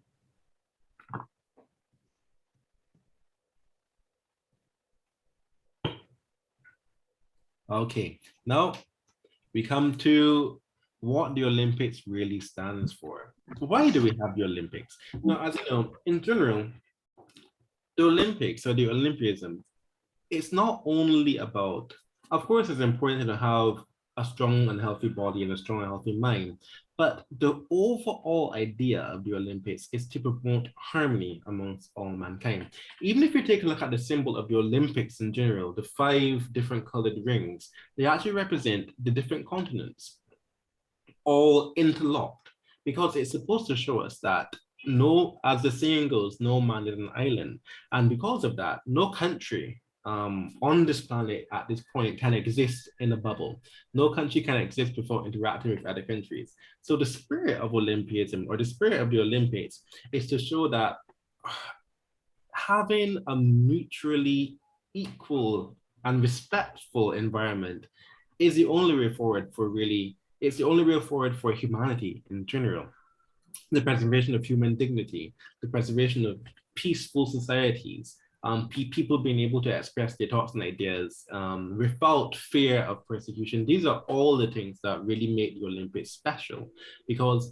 Okay, now we come to what the Olympics really stands for. Why do we have the Olympics? Now, as you know, in general, the Olympics or the Olympism, it's not only about, of course, it's important to have a strong and healthy body and a strong and healthy mind, but the overall idea of the Olympics is to promote harmony amongst all mankind. Even if you take a look at the symbol of the Olympics in general, the 5 different colored rings, they actually represent the different continents, all interlocked, because it's supposed to show us that as the saying goes, no man is an island. And because of that, no country on this planet at this point can exist in a bubble. No country can exist without interacting with other countries. So the spirit of Olympism, or the spirit of the Olympics, is to show that having a mutually equal and respectful environment is the only way forward it's the only way forward for humanity in general. The preservation of human dignity, the preservation of peaceful societies, people being able to express their thoughts and ideas without fear of persecution. These are all the things that really make the Olympics special, because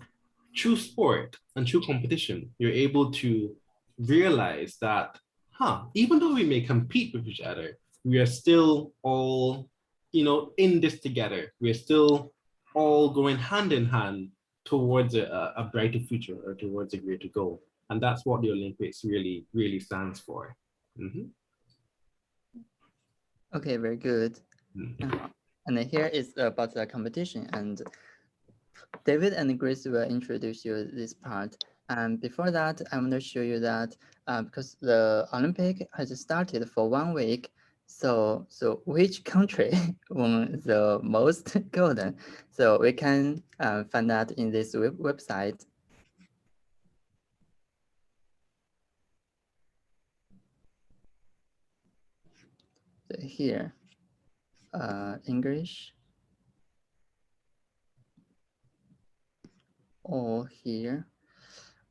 through sport and through competition, you're able to realize that, even though we may compete with each other, we are still all, in this together. We're still all going hand in hand towards a brighter future, or towards a greater goal. And that's what the Olympics really, really stands for. Mm-hmm. Okay, very good. Mm-hmm. And here is about the competition, and David and Grace will introduce you this part. And before that, I want to show you that because the Olympic has started for 1 week, so which country won the most golden? So we can find that in this website. So here, English, or here,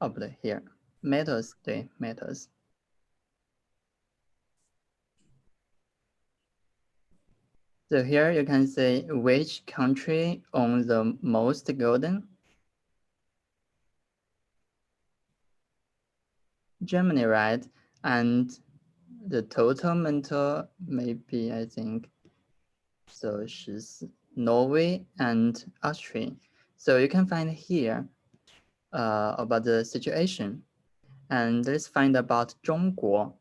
but here, medals, the medals. So here you can say which country owns the most golden. Germany, right? And the total mental maybe, I think, so she's Norway and Austria. So you can find here about the situation. And let's find about 中国.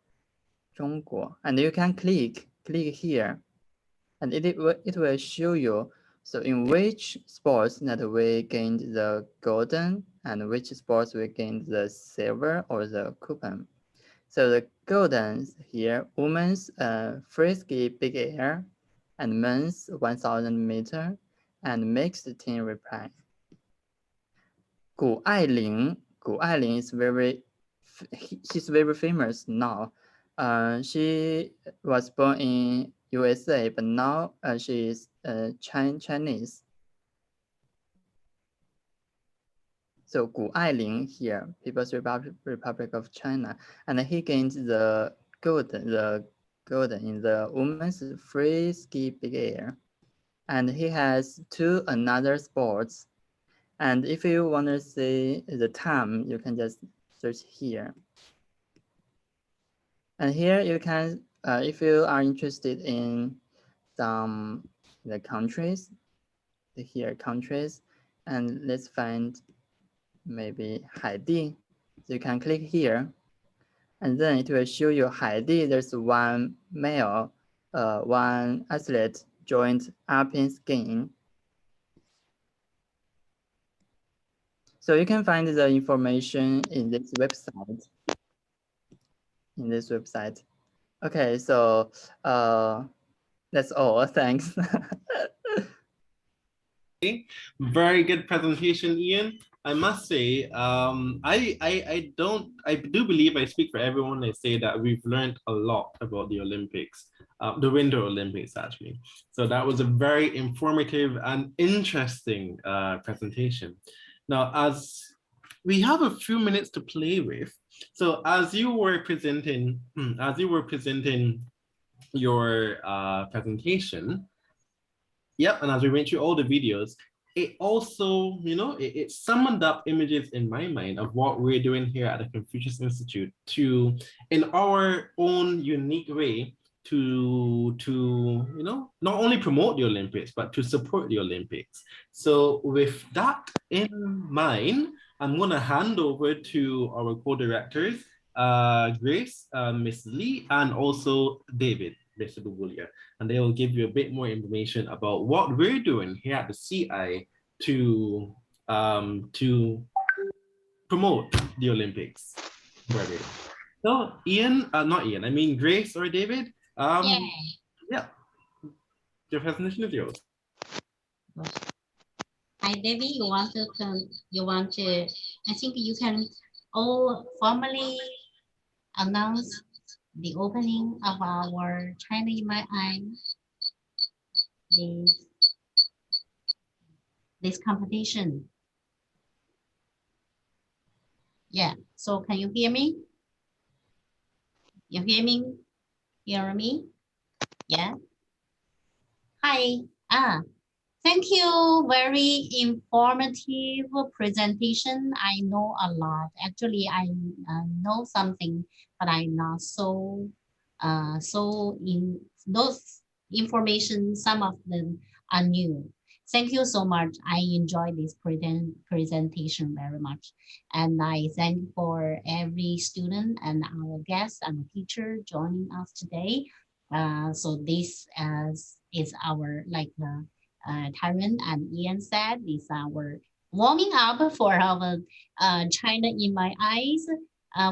And you can click here. And it will show you, so in which sports that we gained the golden and which sports we gained the silver or the coupon. So the golden here, women's free ski big air and men's 1000 meter and mixed team reply. 谷爱凌 is she's very famous now. She was born in USA, but now she is Chinese. So Gu Ailing here, People's Republic of China, and he gained the gold in the women's free ski big air, and he has 2 another sports. And if you want to see the time, you can just search here. And here you can, if you are interested in some the countries, here countries, and let's find maybe Haidi. So you can click here, and then it will show you Haidi. There's 1 male, 1 athlete joined alpine skiing. So you can find the information in this website. Okay, so that's all. Thanks. Very good presentation, Ian. I must say, I do believe I speak for everyone when I say that we've learned a lot about the Olympics, the Winter Olympics actually. So that was a very informative and interesting presentation. Now, as we have a few minutes to play with, so as you were presenting your presentation, yep, and as we went through all the videos, it also, it summoned up images in my mind of what we're doing here at the Confucius Institute to, in our own unique way, to not only promote the Olympics, but to support the Olympics. So with that in mind, I'm going to hand over to our co-directors, Grace, Ms. Lee, and also David, Mr. Bubulia, and they will give you a bit more information about what we're doing here at the CI to promote the Olympics. So Grace or David, yeah, your presentation is yours. Hi, David, I think you can all formally announce the opening of our China in My Eye, this competition. Yeah, so can you hear me? You hear me? Hear me? Yeah. Hi. Thank you. Very informative presentation. I know a lot. Actually, I know something, but I'm not so in those information. Some of them are new. Thank you so much. I enjoyed this presentation very much, and I thank for every student and our guest and teacher joining us today. So this is our Tyron and Ian said, is our warming up for our China in My Eyes.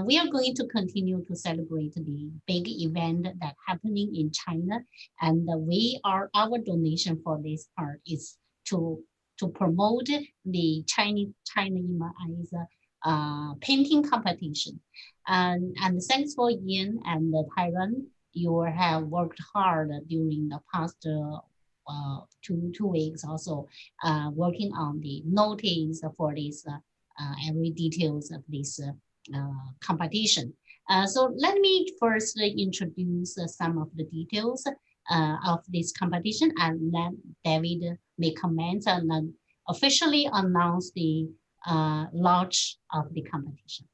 We are going to continue to celebrate the big event that happening in China, and our donation for this part is to promote the China in My Eyes painting competition. And thanks for Ian and Tyron. You have worked hard during the past 2 weeks also working on the notice for this every details of this competition. So let me first introduce some of the details of this competition, and let David make comments and then officially announce the launch of the competition.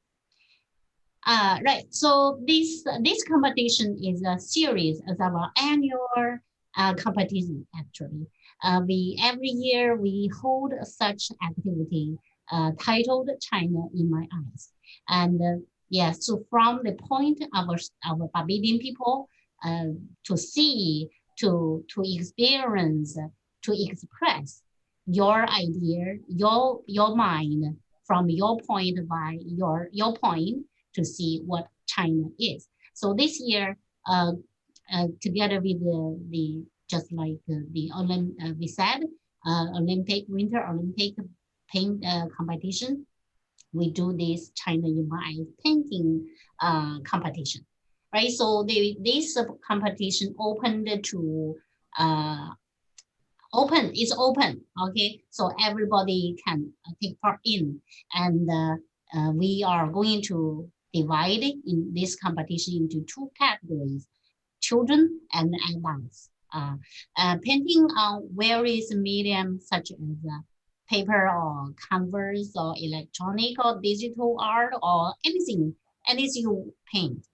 Right, so this competition is a series of our annual competition. Actually, every year we hold such activity titled China in My Eyes, and yes, so from the point of our Barbadian people to see, to experience, to express your idea, your mind from your point by your point, to see what China is. So this year, together with the just like we said, Winter Olympic paint competition, we do this China in My Eyes painting competition, right? So this competition opened to open, okay? So everybody can take part in, and we are going to divide in this competition into 2 categories, children and adults. Painting on various mediums such as paper or canvas or electronic or digital art or anything you paint,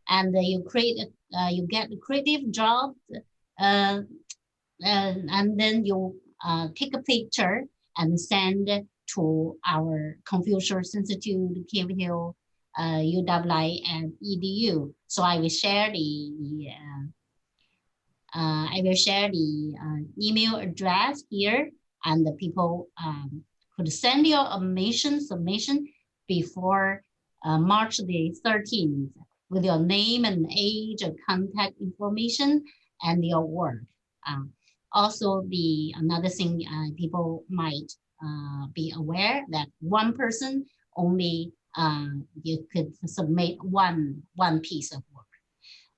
and you get a creative job, and then you take a picture and send to our Confucius Institute, Cave Hill, UWI and EDU. So I will share the email address here, and the people could send your submission before March the 13th with your name and age, contact information, and your work. Also, another thing people might be aware that one person only you could submit one piece of work.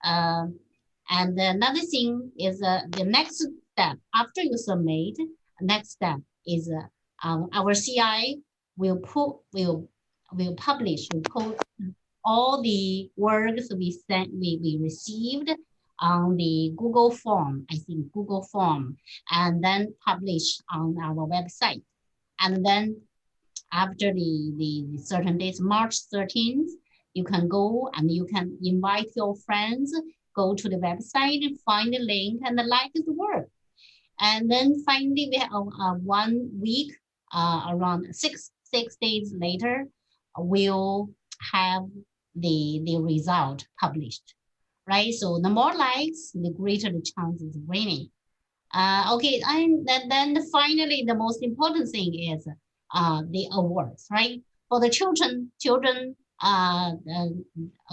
And another thing is the next step after you submit. Next step is our CI will publish, will post all the works we received on the Google form, Google form, and then publish on our website. And then after the certain days, March 13th, you can go and you can invite your friends, go to the website and find the link and like the work. And then finally, we have 1 week, around six days later, we'll have the result published, right? So the more likes, the greater the chances of winning. Okay, and then finally, the most important thing is the awards, right? For the children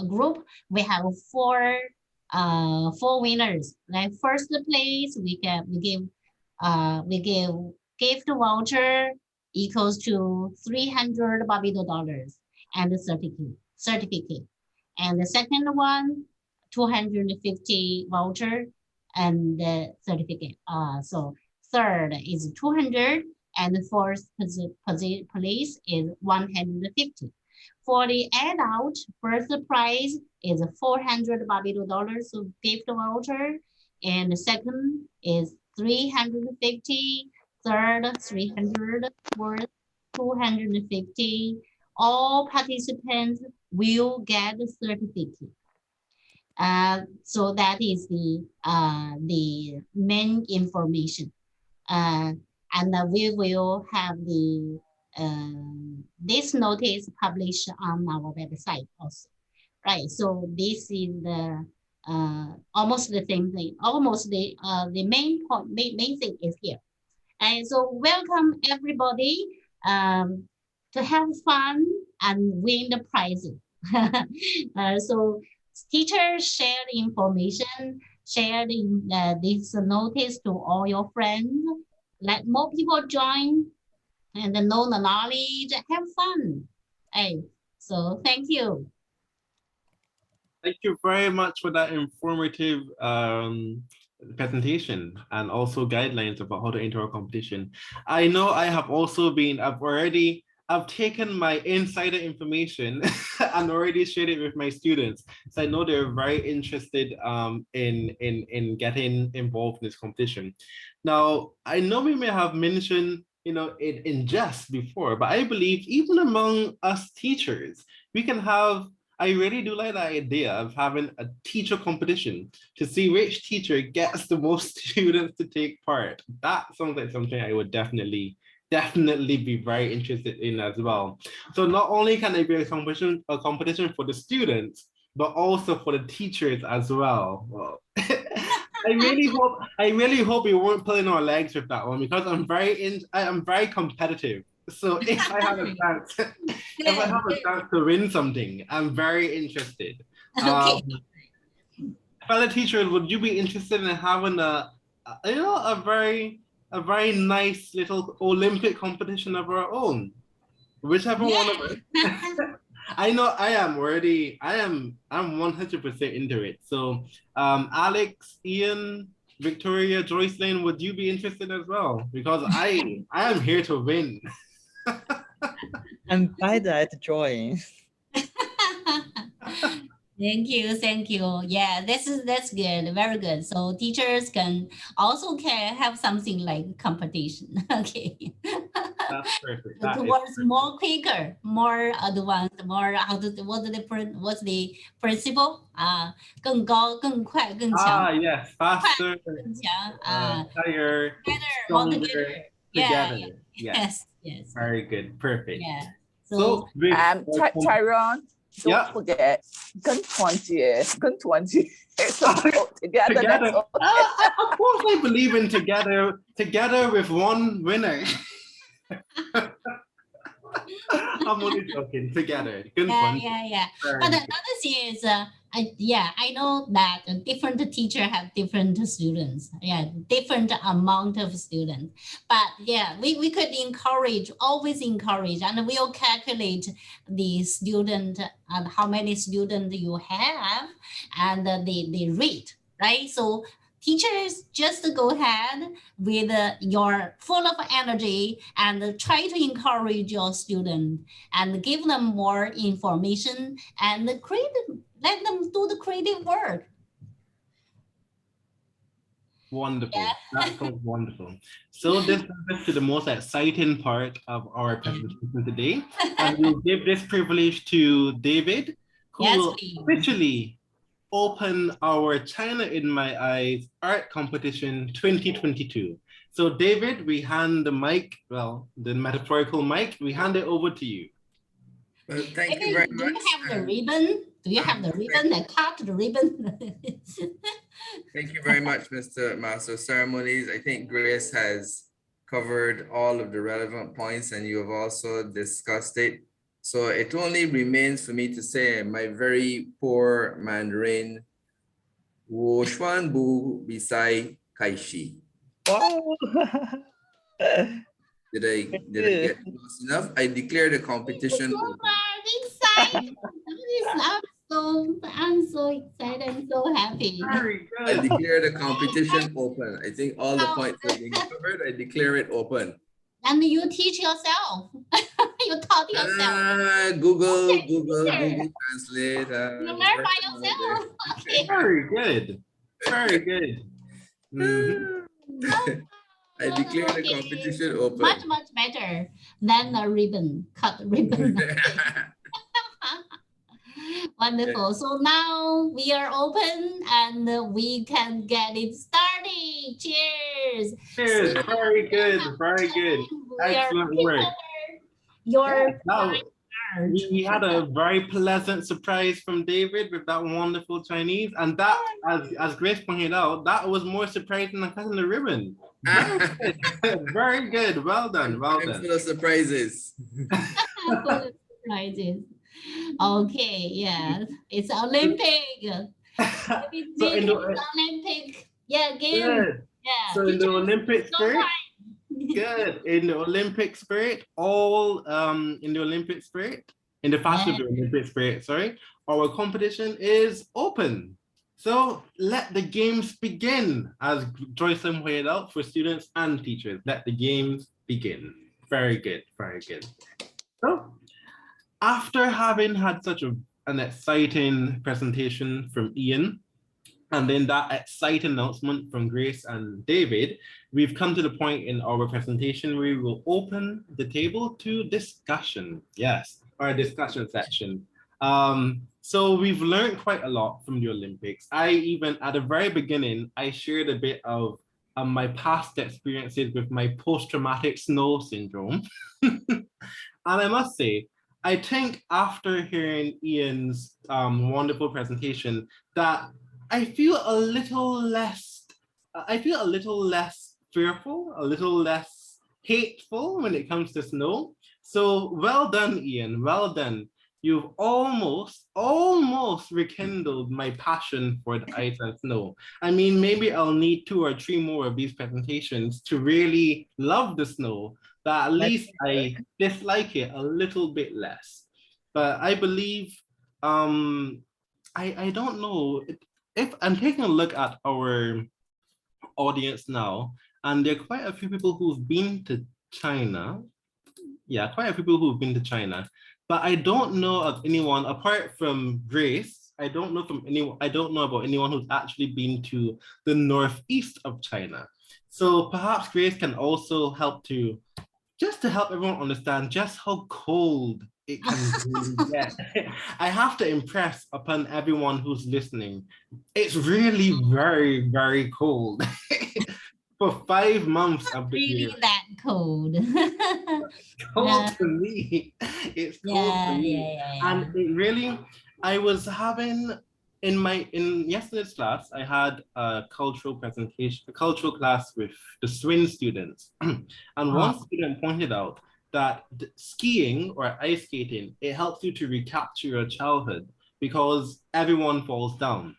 group, we have four winners. Like first place, we give gift voucher equals to $300 Barbados and a certificate. And the second one, 250 voucher and the certificate. So third is 200 and the fourth place is 150. For the adult, first prize is $400 Barbados gift voucher, and the second is 350, third 300, fourth 250. All participants will get a certificate. So that is the main information. And we will have the this notice published on our website also, right? So this is the almost the same thing. Almost the main point, main thing is here. And so welcome everybody to have fun and win the prizes. So teachers share the information, share this notice to all your friends. Let more people join and know the knowledge, have fun. Hey, so thank you. Thank you very much for that informative presentation and also guidelines about how to enter a competition. I know I have also been, I've taken my insider information and already shared it with my students. So I know they're very interested in getting involved in this competition. Now, I know we may have mentioned, it in jest before, but I believe even among us teachers, we can have, I really do like the idea of having a teacher competition to see which teacher gets the most students to take part. That sounds like something I would definitely be very interested in as well. So not only can it be a competition for the students, but also for the teachers as well. Well, I really hope you weren't pulling our legs with that one, because I am very competitive. So if I have a chance, to win something, I'm very interested. Okay. Fellow teachers, would you be interested in having a very nice little Olympic competition of our own? Whichever one of us. I know I am 100% into it. So Alex, Ian, Victoria, Joycelyn, would you be interested as well? Because I am here to win. I'm glad that join. Thank you. Yeah, that's good, very good. So teachers can have something like competition. Okay. That's perfect. Towards more quicker, more advanced, more what's the principle? 更高、更快、更强。Yes, faster, 更强 higher, stronger, together. Yeah. Yes. Very good. Perfect. Yeah. So Tyrone, don't forget 跟团结 so together. That's all. Of course I believe in together with one winner. I'm only joking. Together. Yeah. But another thing is, I know that different teachers have different students. Yeah, different amount of students. But yeah, we could always encourage, and we'll calculate the student and how many students you have and the rate, right? So teachers, just go ahead with your full of energy and try to encourage your student and give them more information and let them do the creative work. Wonderful. Yeah. That sounds wonderful. So this brings us to the most exciting part of our presentation today. And we'll give this privilege to David, who will officially open our China in My Eyes Art Competition 2022. So David, we hand the mic, well, the metaphorical mic, we hand it over to you. Well, thank you very much. Do you have the ribbon? Do you have the ribbon that cut the ribbon? Thank you very much, Mr. Master of Ceremonies. I think Grace has covered all of the relevant points and you have also discussed it. So it only remains for me to say my very poor Mandarin, Wo Xuan Bu Bisai Kaishi. Wow. Did I get close enough? I declare the competition. I'm so excited and so happy. I declare the competition open. I think all the points have been covered. I declare it open. And you teach yourself. You taught yourself. Google Translate. You learn by yourself. Okay. Very good. Very good. I declare the competition open. Much better than a ribbon, cut ribbon. Wonderful. So now we are open and we can get it started. Cheers. Cheers. Very good. Very good. Excellent work. We had a very pleasant surprise from David with that wonderful Chinese. And that, as Grace pointed out, that was more surprising than cutting the ribbon. Very good. Very good. Well done. Well done. Full of surprises. Full of surprises. Okay, yes. It's Olympic. So in the Olympic. Yeah, game. Good. Yeah. So in the Olympic spirit. Good. In the Olympic spirit, in the Olympic spirit, in the fashion of the Olympic spirit, sorry, our competition is open. So let the games begin, as Joycelyn pointed out, for students and teachers. Let the games begin. Very good, very good. So after having had such an exciting presentation from Ian, and then that exciting announcement from Grace and David, we've come to the point in our presentation where we will open the table to discussion. Yes, our discussion section. So we've learned quite a lot from the Olympics. I even, at the very beginning, I shared a bit of my past experiences with my post-traumatic snow syndrome. And I must say, I think after hearing Ian's wonderful presentation that I feel a little less fearful, a little less hateful when it comes to snow. So well done, Ian, well done. You've almost rekindled my passion for the ice and snow. I mean, maybe I'll need 2 or 3 more of these presentations to really love the snow, but at least I dislike it a little bit less. But I believe, I don't know, if I'm taking a look at our audience now, and there are quite a few people who've been to China. Yeah, quite a few people who've been to China. But I don't know of anyone, apart from Grace, I don't know about anyone who's actually been to the northeast of China. So perhaps Grace can also help just to help everyone understand just how cold it can get. I have to impress upon everyone who's listening. It's really very, very cold. For 5 months of the year. Really that cold. Cold to me. It's cold to me. And it really, I was having, in yesterday's class, I had a cultural class with the swim students. And one student pointed out that skiing or ice skating, it helps you to recapture your childhood because everyone falls down.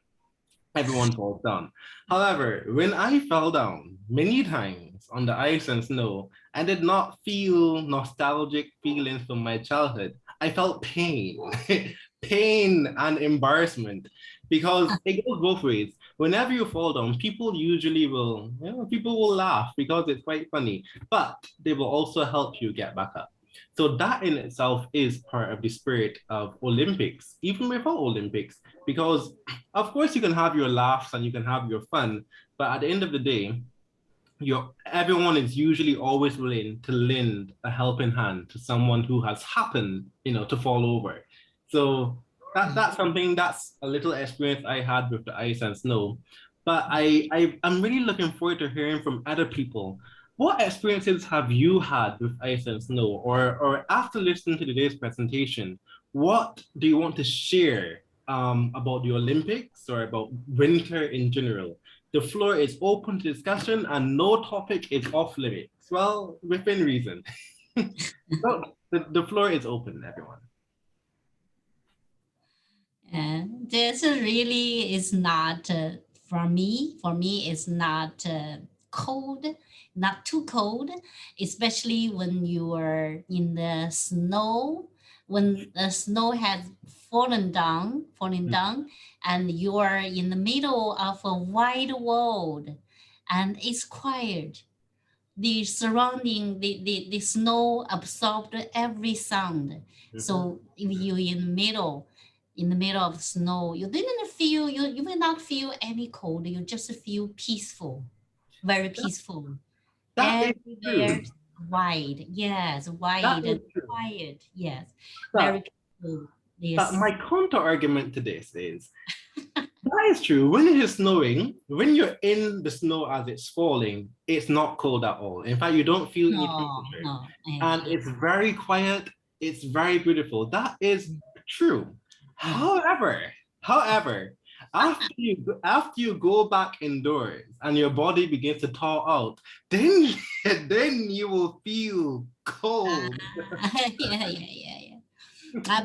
Everyone falls down. However, when I fell down many times on the ice and snow, I did not feel nostalgic feelings from my childhood. I felt pain, pain and embarrassment, because it goes both ways. Whenever you fall down, people usually will, people will laugh because it's quite funny, but they will also help you get back up. So that in itself is part of the spirit of Olympics, even without Olympics, because of course you can have your laughs and you can have your fun, but at the end of the day, everyone is usually always willing to lend a helping hand to someone who has happened, to fall over. So that's a little experience I had with the ice and snow. But I'm really looking forward to hearing from other people. What experiences have you had with ice and snow? Or after listening to today's presentation, what do you want to share about the Olympics or about winter in general? The floor is open to discussion and no topic is off limits. Well, within reason. So the floor is open, everyone. This really is not, for me, it's not cold, not too cold, especially when you are in the snow, when the snow has fallen down, and you are in the middle of a wide world and it's quiet. the surrounding, the snow absorbed every sound. So if you're in the middle of snow, you didn't feel, you will not feel any cold. You just feel peaceful, very peaceful. Everywhere wide, yes, wide and quiet, yes, very peaceful. But my counter argument to this is, that is true. When it is snowing, when you're in the snow as it's falling, it's not cold at all. In fact, you don't feel any temperature. And it's very quiet. It's very beautiful. That is true. However, after you go back indoors and your body begins to thaw out, then you will feel cold. Yeah. But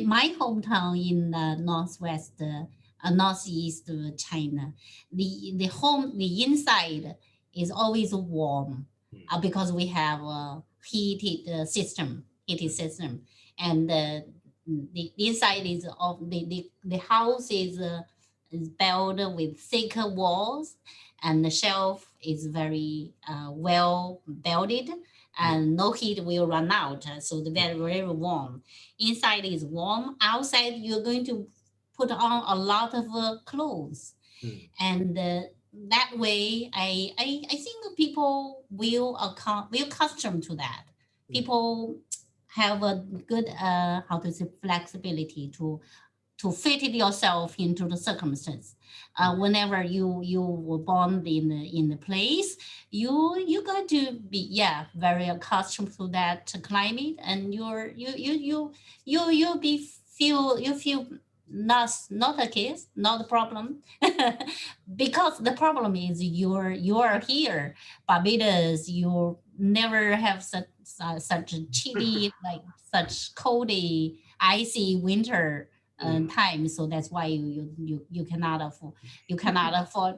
my hometown in northwest, northeast China, the inside is always warm because we have a heated system, and the inside is of the house is built with thicker walls, and the shelf is very well built, and no heat will run out. So the very warm. Inside is warm. Outside, you're going to put on a lot of clothes. And that way, I think people will accustom to that. People have a good, how to say, flexibility to fit it yourself into the circumstance. Whenever you were born in the place, you got to be very accustomed to that climate, and you feel not a case, not a problem, because the problem is you are here, Barbados. You never have such a chilly, like such coldy, icy winter time. So that's why you cannot afford,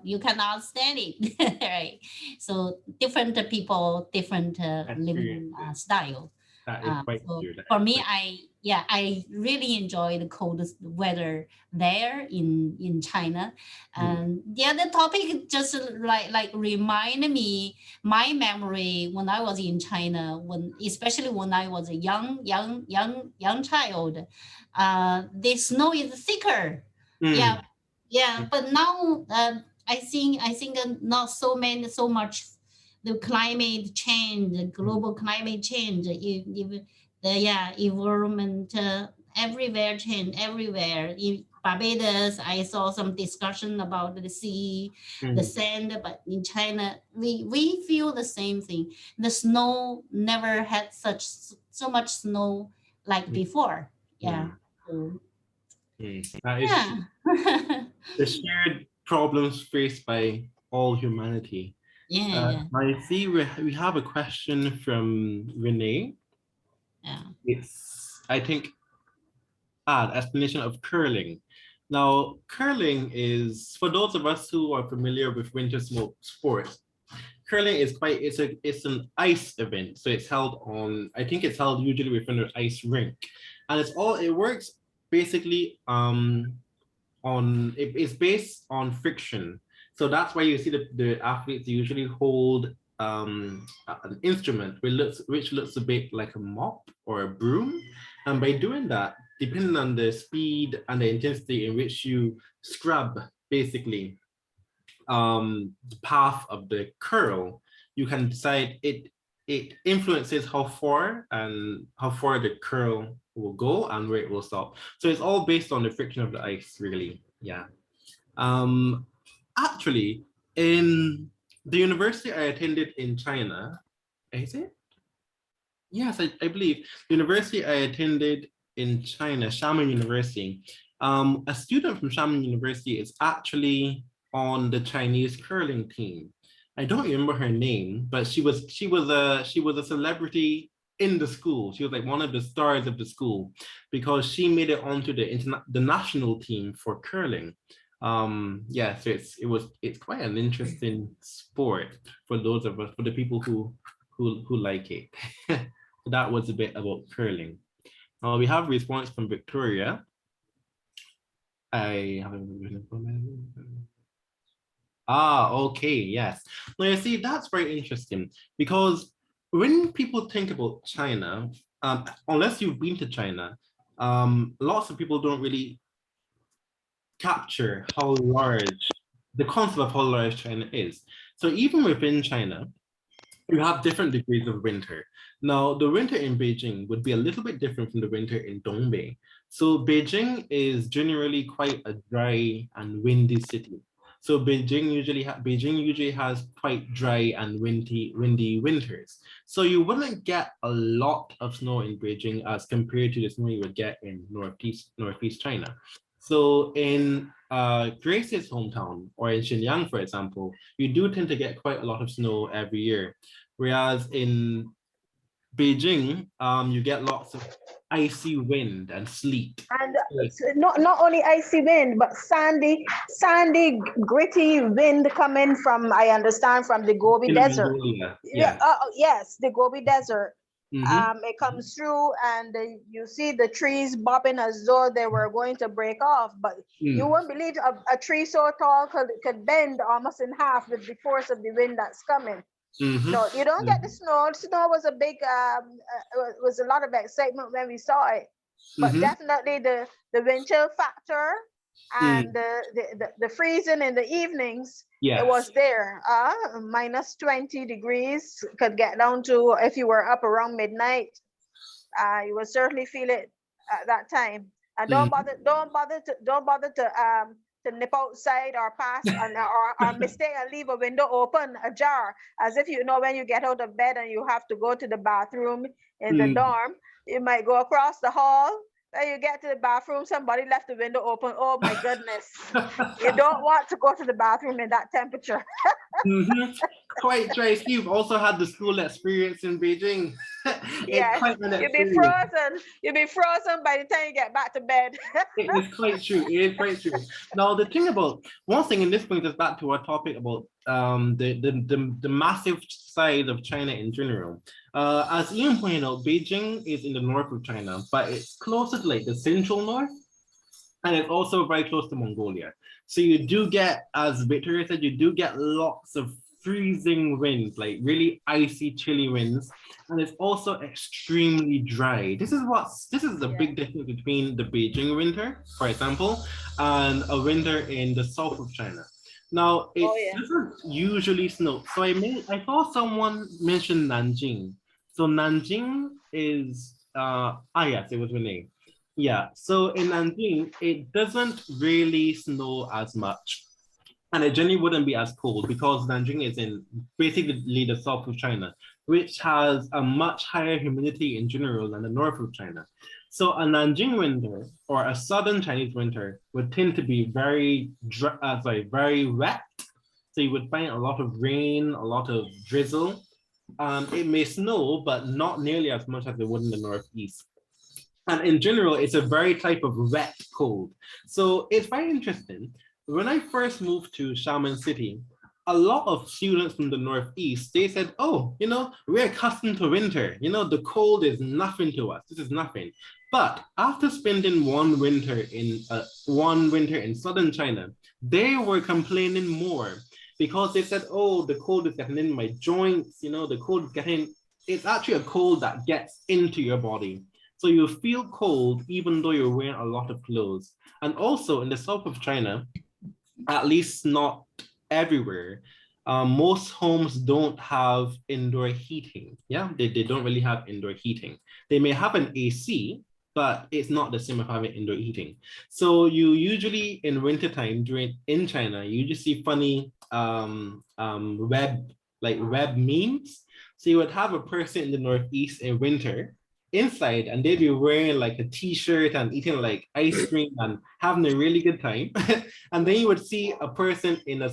you cannot stand it. Right? So different people, different living style. That is quite So true. for me, I really enjoy the coldest weather there in China. And the other topic just like remind me my memory when I was in China, especially when I was a young child. The snow is thicker. Yeah. But now I think not so much. The climate change, the global climate change, the environment everywhere change everywhere. In Barbados, I saw some discussion about the sea, the sand, but in China, we feel the same thing. The snow never had so much snow like before. Yeah. So, that is the shared problems faced by all humanity. I see we have a question from Renee. It's, I think, explanation of curling. Now, curling is, for those of us who are familiar with winter sports, curling is it's an ice event. So it's held on, I think it's held usually within an ice rink. And it works basically it's based on friction. So that's why you see the athletes usually hold an instrument which looks a bit like a mop or a broom. And by doing that, depending on the speed and the intensity in which you scrub basically the path of the curl, you can decide it influences how far the curl will go and where it will stop. So it's all based on the friction of the ice, really. Yeah. Actually, in the university I attended in China, is it? Yes, I believe the university I attended in China, Xiamen University. A student from Xiamen University is actually on the Chinese curling team. I don't remember her name, but she was a celebrity in the school. She was like one of the stars of the school because she made it onto the national team for curling. Yeah, so it's quite an interesting sport for those of us, for the people who like it. So that was a bit about curling. We have a response from Victoria. Ah, okay, yes. Now you see, that's very interesting because when people think about China, unless you've been to China, lots of people don't really capture how large, the concept of how large China is. So even within China, you have different degrees of winter. Now, the winter in Beijing would be a little bit different from the winter in Dongbei. So Beijing is generally quite a dry and windy city. So Beijing usually has quite dry and windy winters. So you wouldn't get a lot of snow in Beijing as compared to the snow you would get in northeast China. So in Grace's hometown or in Xinjiang, for example, you do tend to get quite a lot of snow every year. Whereas in Beijing, you get lots of icy wind and sleet. And not only icy wind, but sandy, gritty wind coming from, I understand, from the Gobi Desert. Mongolia, yeah. Yes, the Gobi Desert. It comes through and you see the trees bobbing as though they were going to break off, but you won't believe a tree so tall could bend almost in half with the force of the wind that's coming. So you don't get the snow. Snow was a big, was a lot of excitement when we saw it, but definitely the wind chill factor and the freezing in the evenings, it was there. Minus 20 degrees could get down to, if you were up around midnight, you would certainly feel it at that time. And don't bother to nip outside or pass or mistake and leave a window open, ajar, as if you know when you get out of bed and you have to go to the bathroom in the dorm, you might go across the hall. When you get to the bathroom, somebody left the window open. Oh my goodness. You don't want to go to the bathroom in that temperature. Quite dry. You've also had the school experience in Beijing. Yes, you'll be frozen. You'll be frozen by the time you get back to bed. It is quite true. It is quite true. Now, the thing about, one thing, and this brings us back to our topic about the massive size of China in general. As Ian pointed out, Beijing is in the north of China, but it's closer to like the central north, and it's also very close to Mongolia. So you do get, as Victoria said, you do get lots of freezing winds, like really icy, chilly winds, and it's also extremely dry. This is the big difference between the Beijing winter, for example, and a winter in the south of China. Now, it doesn't usually snow. So I saw someone mention Nanjing. So Nanjing is, yes, it was Renee. Yeah, so in Nanjing, it doesn't really snow as much. And it generally wouldn't be as cold because Nanjing is in basically the south of China, which has a much higher humidity in general than the north of China. So a Nanjing winter or a southern Chinese winter would tend to be very wet. So you would find a lot of rain, a lot of drizzle. It may snow, but not nearly as much as it would in the northeast. And in general, it's a very type of wet cold. So it's very interesting. When I first moved to Xiamen City, a lot of students from the Northeast, they said, oh, we're accustomed to winter. The cold is nothing to us. This is nothing. But after spending one winter in southern China, they were complaining more because they said, oh, the cold is getting in my joints. The cold is it's actually a cold that gets into your body. So you feel cold even though you're wearing a lot of clothes. And also in the south of China, at least not everywhere, most homes don't have indoor heating. Yeah, they don't really have indoor heating. They may have an AC, but it's not the same as having indoor heating. So you usually in wintertime in China, you just see funny web memes. So you would have a person in the Northeast in winter inside and they'd be wearing like a t-shirt and eating like ice cream and having a really good time. And then you would see a person in a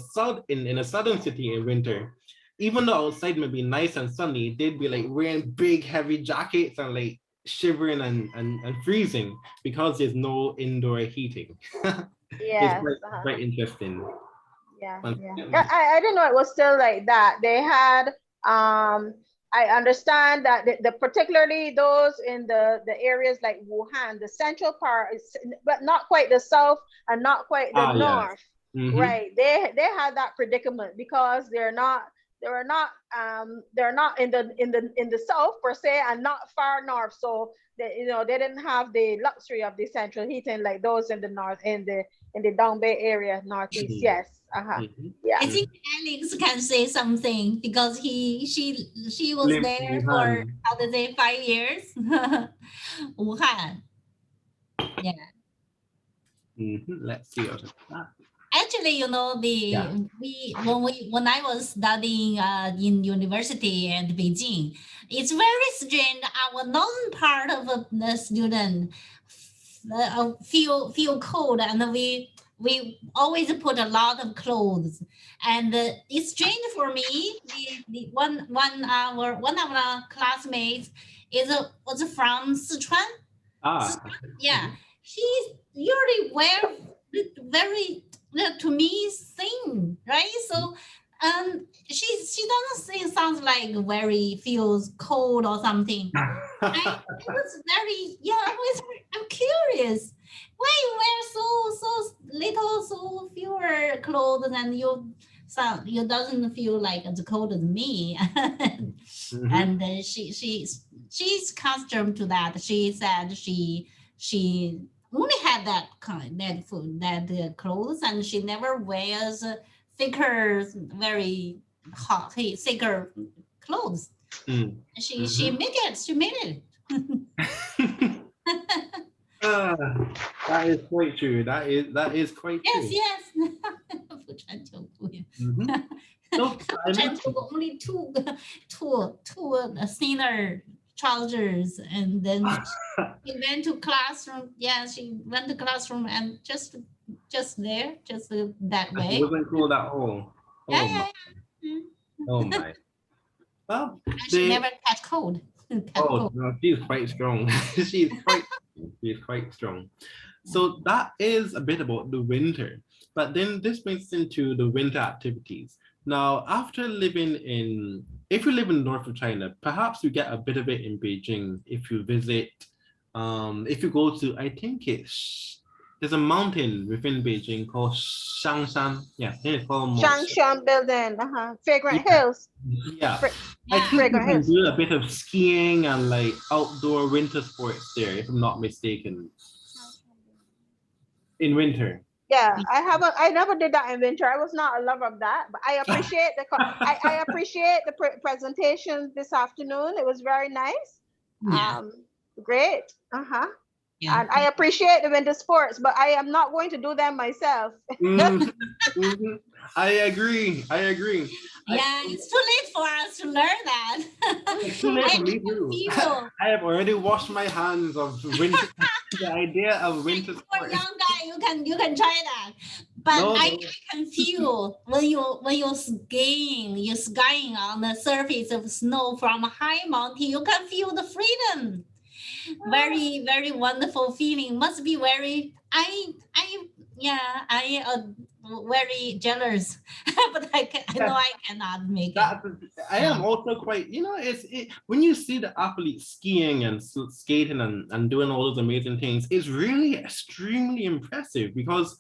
southern city in winter, even though outside may be nice and sunny, they'd be like wearing big heavy jackets and like shivering and freezing because there's no indoor heating. Yeah, it's quite interesting. Yeah. I didn't know it was still like that. They had I understand that particularly those in the areas like Wuhan, the central part is, but not quite the south and not quite the north. right? They had that predicament because they're not in the south per se and not far north, so they didn't have the luxury of the central heating like those in the north, in the Down Bay area, northeast. Yes. Yeah. I think Alex can say something because she was there for 5 years. Wuhan. Yeah. Let's see what that. Actually, when I was studying in university at Beijing, it's very strange. Our northern part of the student feel cold, and we always put a lot of clothes, and it's strange for me. One of our classmates was from Sichuan. Yeah, she usually wear very to me thin, right? So she doesn't sounds like very feels cold or something. It was very I'm curious why you wear so little, so fewer clothes, and you doesn't feel like as cold as me. And she's accustomed to that. She said she only had that clothes, and she never wears thicker, very hot, thicker clothes. She made it. That is quite true. That is quite true. Yes. Only two thinner trousers, and then she went to classroom. Yeah, she went to classroom and just there, just that way. It wasn't cool at all. Oh my. Well, she never catch cold. No, she's quite strong. she's quite strong. So that is a bit about the winter. But then this brings us into the winter activities. Now, if you live in north of China, perhaps you get a bit of it in Beijing if you visit, if you go to, I think there's a mountain within Beijing called Shangshan. Yeah, I think it's called Shangshan Building, Fragrant Hills. Yeah, I think you can do a bit of skiing and like outdoor winter sports there, if I'm not mistaken. In winter. Yeah, I never did that in winter. I was not a lover of that, but I appreciate I appreciate the presentation this afternoon. It was very nice. Great. And I appreciate the winter sports, but I am not going to do them myself. I agree. Yeah, it's too late for us to learn that. It's too late for me too. I have already washed my hands of winter. The idea of winter sports. For a young guy, you can try that. But I can feel when you're skiing on the surface of snow from a high mountain, you can feel the freedom. Very, very wonderful feeling. Must be very. I very jealous, but I know I cannot make it. I am also quite, when you see the athletes skiing and skating and doing all those amazing things, it's really extremely impressive because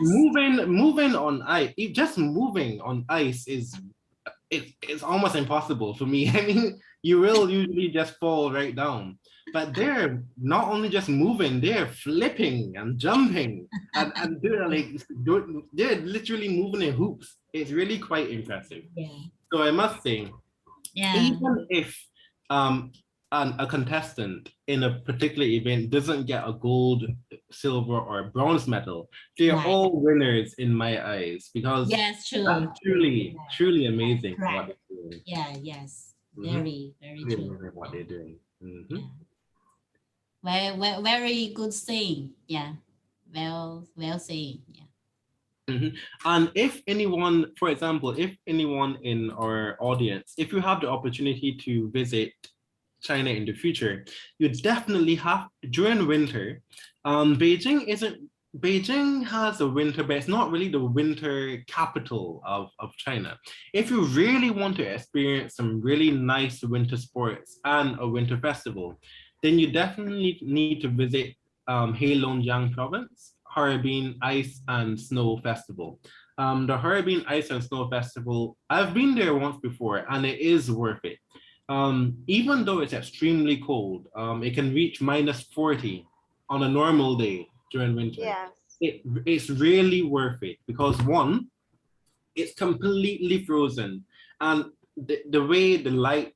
moving on ice, just moving on ice it's almost impossible for me. I mean, you will usually just fall right down. But they're not only just moving, they're flipping and jumping and they're literally moving in hoops. It's really quite impressive. Yeah. So I must say, even if a contestant in a particular event doesn't get a gold, silver, or bronze medal, they're all winners in my eyes because that's truly amazing. What they're doing. Yeah, yes. Very, very true. What they're doing. Very good saying. Yeah. Well saying. Yeah. And if anyone, for example, if anyone in our audience, if you have the opportunity to visit China in the future, you definitely have, during winter, Beijing has a winter, but it's not really the winter capital of China. If you really want to experience some really nice winter sports and a winter festival, then you definitely need to visit Heilongjiang province. Harbin Ice and Snow Festival. The Harbin Ice and Snow Festival, I've been there once before and it is worth it. Even though it's extremely cold, it can reach -40 on a normal day during winter. Yes. It's really worth it because one, it's completely frozen, and the way the light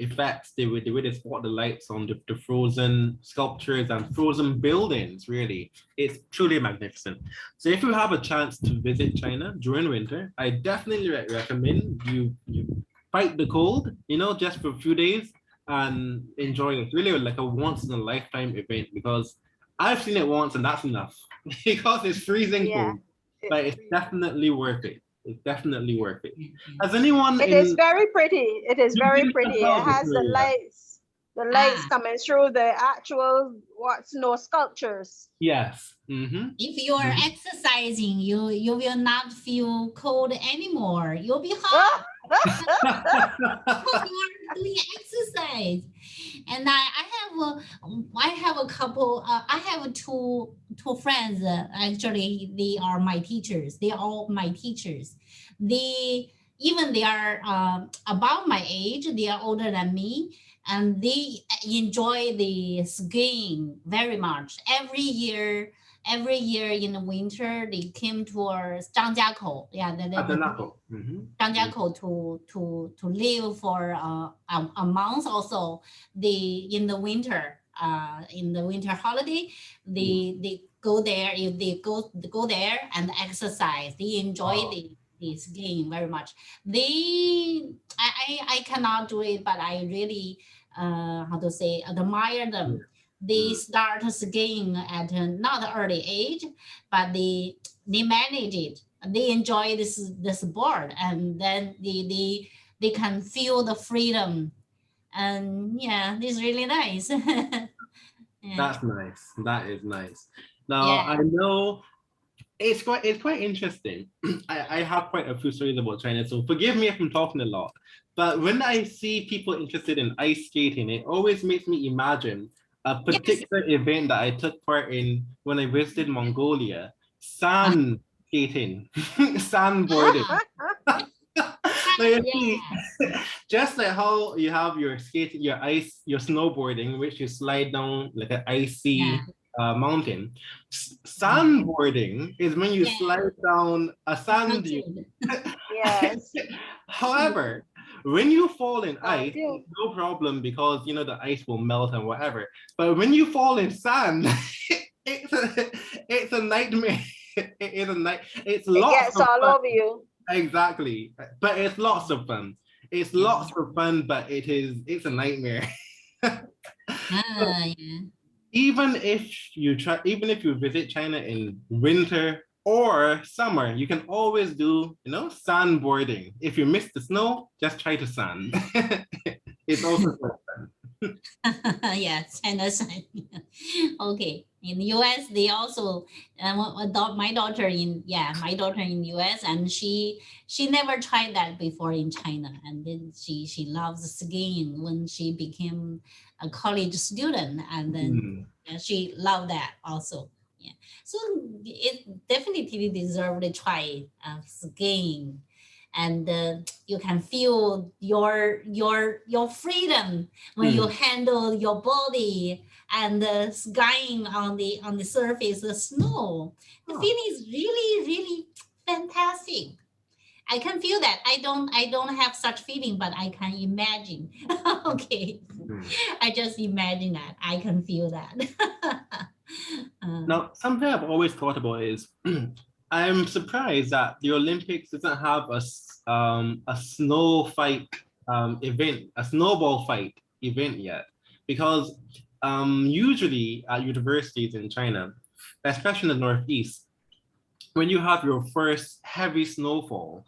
effects, the way they spot the lights on the frozen sculptures and frozen buildings, really, it's truly magnificent. So if you have a chance to visit China during winter, I definitely recommend you fight the cold, you know, just for a few days and enjoy it. Really like a once in a lifetime event, because I've seen it once and that's enough because it's freezing cold, but it's definitely worth it. It's definitely worth it. Has anyone? It is very pretty. It is very pretty. It has the lights coming through the actual snow sculptures. Yes. If you are exercising, you will not feel cold anymore. You'll be hot. You are doing exercise. And I have a couple. I have two friends. Actually, they are my teachers. They are all my teachers. They are about my age. They are older than me, and they enjoy the skiing very much. Every year in the winter, they came to our Zhangjiakou. Yeah, Zhangjiakou to live for a month or so. In the winter holiday, they go there. If they go there and exercise, they enjoy the skiing very much. I cannot do it, but I really admire them. They start skiing at not an early age, but they manage it. They enjoy this sport, and then they can feel the freedom. And yeah, this is really nice. Yeah. That's nice. That is nice. Now I know it's quite interesting. I have quite a few stories about China, so forgive me if I'm talking a lot. But when I see people interested in ice skating, it always makes me imagine a particular event that I took part in when I visited Mongolia: sand skating, sandboarding. Just like how you have your skating, your snowboarding, which you slide down like an icy mountain. Sandboarding is when you slide down a sand dune. Yes. However, when you fall in ice, no problem, because you know the ice will melt and whatever. But when you fall in sand, it's a nightmare. It gets all over you. Exactly. But it's lots of fun. It's lots of fun, but it's a nightmare. Even if you visit China in winter or summer, you can always do, sandboarding. If you miss the snow, just try to sand. It's also fun. Yes, China sand. Okay. In the US, they also adopt my daughter in US, and she never tried that before in China, and then she loves skiing when she became a college student, and then she loved that also. Yeah, so it definitely deserves to try skiing, and you can feel your freedom when you handle your body and skiing on the surface of snow. The feeling is really, really fantastic. I can feel that. I don't have such feeling, but I can imagine. Okay. I just imagine that. I can feel that. Now, something I've always thought about is I'm surprised that the Olympics doesn't have a snow fight event, a snowball fight event yet, because usually at universities in China, especially in the Northeast, when you have your first heavy snowfall,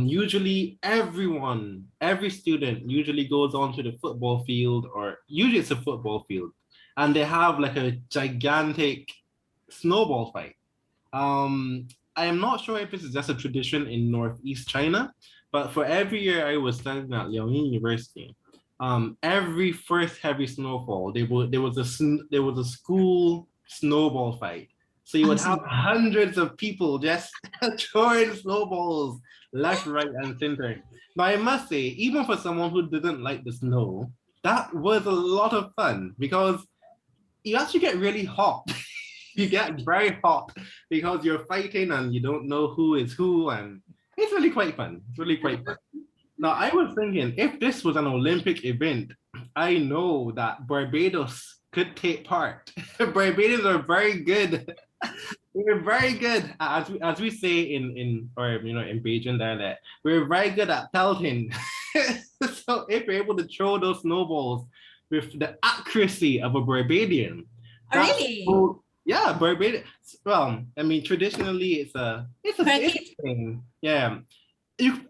usually every student usually goes onto the football field, or usually it's a football field, and they have like a gigantic snowball fight. I am not sure if this is just a tradition in Northeast China, but for every year I was studying at Liaoning University, every first heavy snowfall, there was a school snowball fight. So you would have hundreds of people just throwing snowballs left, right, and center. Now I must say, even for someone who didn't like the snow, that was a lot of fun because you actually get really hot. You get very hot because you're fighting and you don't know who is who, and it's really quite fun. It's really quite fun. Now, I was thinking, if this was an Olympic event, I know that Barbados could take part. Barbados are very good. We're very good, as we say in Bajan dialect. We're very good at pelting. So if you're able to throw those snowballs with the accuracy of a Barbadian, really? Yeah, Barbados. Well, I mean, traditionally, it's a thing. Yeah.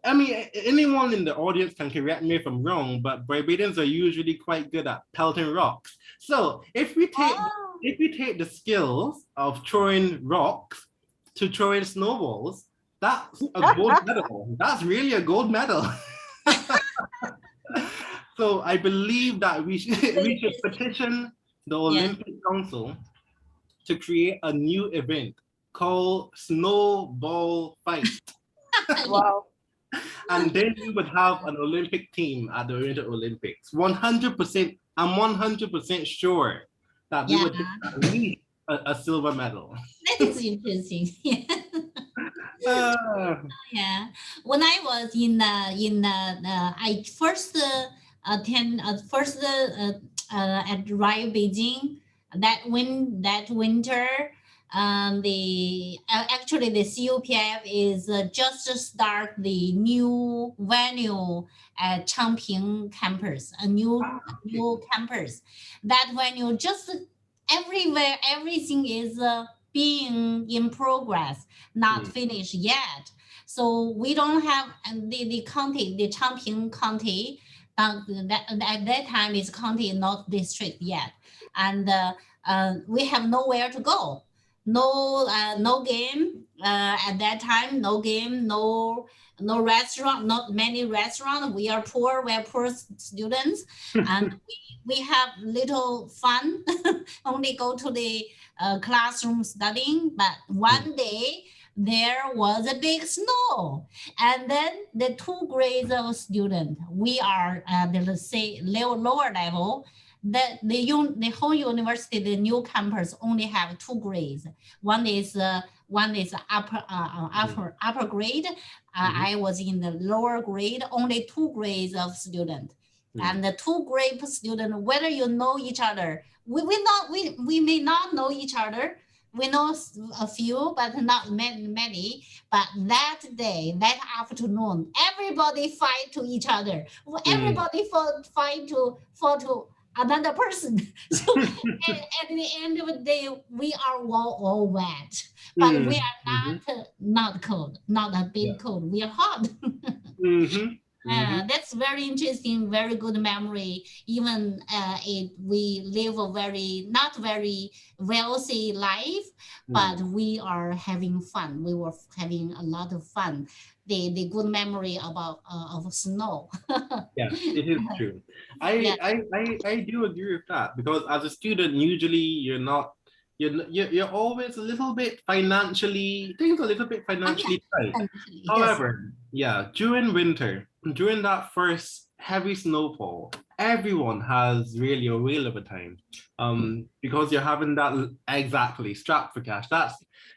I mean, anyone in the audience can correct me if I'm wrong, but Barbadians are usually quite good at pelting rocks. So if we take the skills of throwing rocks to throwing snowballs, that's a gold medal. That's really a gold medal. So I believe that we should petition the Olympic Council to create a new event called Snowball Fight. Wow. And then we would have an Olympic team at the Winter Olympics. 100%, I'm 100% sure that we would get at least a silver medal. That is interesting. Yeah. When I was I first attend at Rio Beijing that winter. Actually the CUPF is just to start the new venue at Changping campus, a new campus. That venue just everywhere, everything is being in progress, not finished yet. So we don't have the county, the Changping County. At that time is county, not district yet, and we have nowhere to go. No game at that time. No game. No restaurant. Not many restaurants. We are poor. We are poor students, and we have little fun. Only go to the classroom studying. But one day there was a big snow, and then the 2 grades of students. We are let's say lower level. The whole university, the new campus only have 2 grades. One is upper grade. I was in the lower grade. Only 2 grades of student, and the 2 grade student. Whether you know each other, we may not know each other. We know a few, but not many. But that day, that afternoon, everybody fight to each other. Everybody fight to another person. So at the end of the day, we are all wet, but we are not cold, not a bit cold. We are hot. That's very interesting, very good memory. Even we live a not very wealthy life, but we are having fun. We were having a lot of fun. The good memory about of snow. Yeah, it is true. I do agree with that, because as a student, usually you're always a little bit financially tight. However, during winter, during that first heavy snowfall, everyone has really a whale of a time, because you're having that strapped for cash.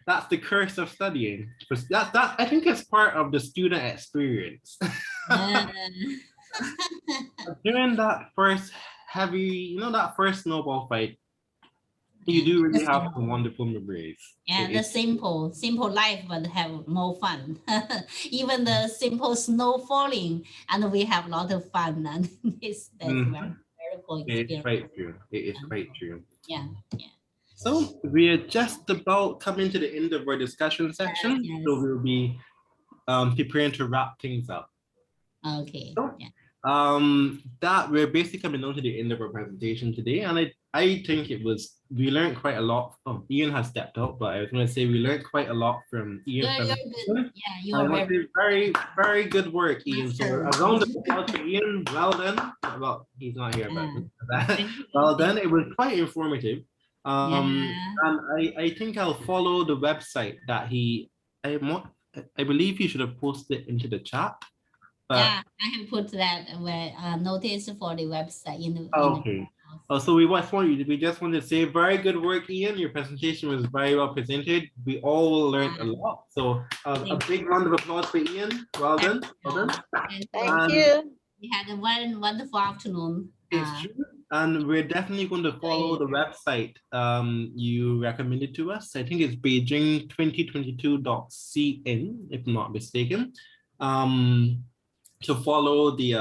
That's the curse of studying. That I think it's part of the student experience. During that first heavy, that first snowball fight, you do really have some wonderful memories. Yeah, the simple life, but have more fun. Even the simple snow falling, and we have a lot of fun. And that's very cool experience. It's quite true. It is quite true. Yeah. So we are just about coming to the end of our discussion section. So we'll be preparing to wrap things up. Okay. So, that we're basically coming down to the end of our presentation today, and I think we learned quite a lot. Ian has stepped up, but I was going to say we learned quite a lot from Ian. You're good. Yeah, you are very, very good work, Ian. So a round of applause for Ian. Well done. Well, he's not here, but well done. It was quite informative. And I think I'll follow the website that I believe he should have posted into the chat. But yeah, I have put that notice for the website in the. Okay. So we just want to say very good work, Ian. Your presentation was very well presented. We all learned a lot. So a big round of applause for Ian. Well done. Well done. Thank you. We had a wonderful afternoon. It's true. And we're definitely going to follow the website you recommended to us. I think it's beijing2022.cn, if I'm not mistaken. To follow the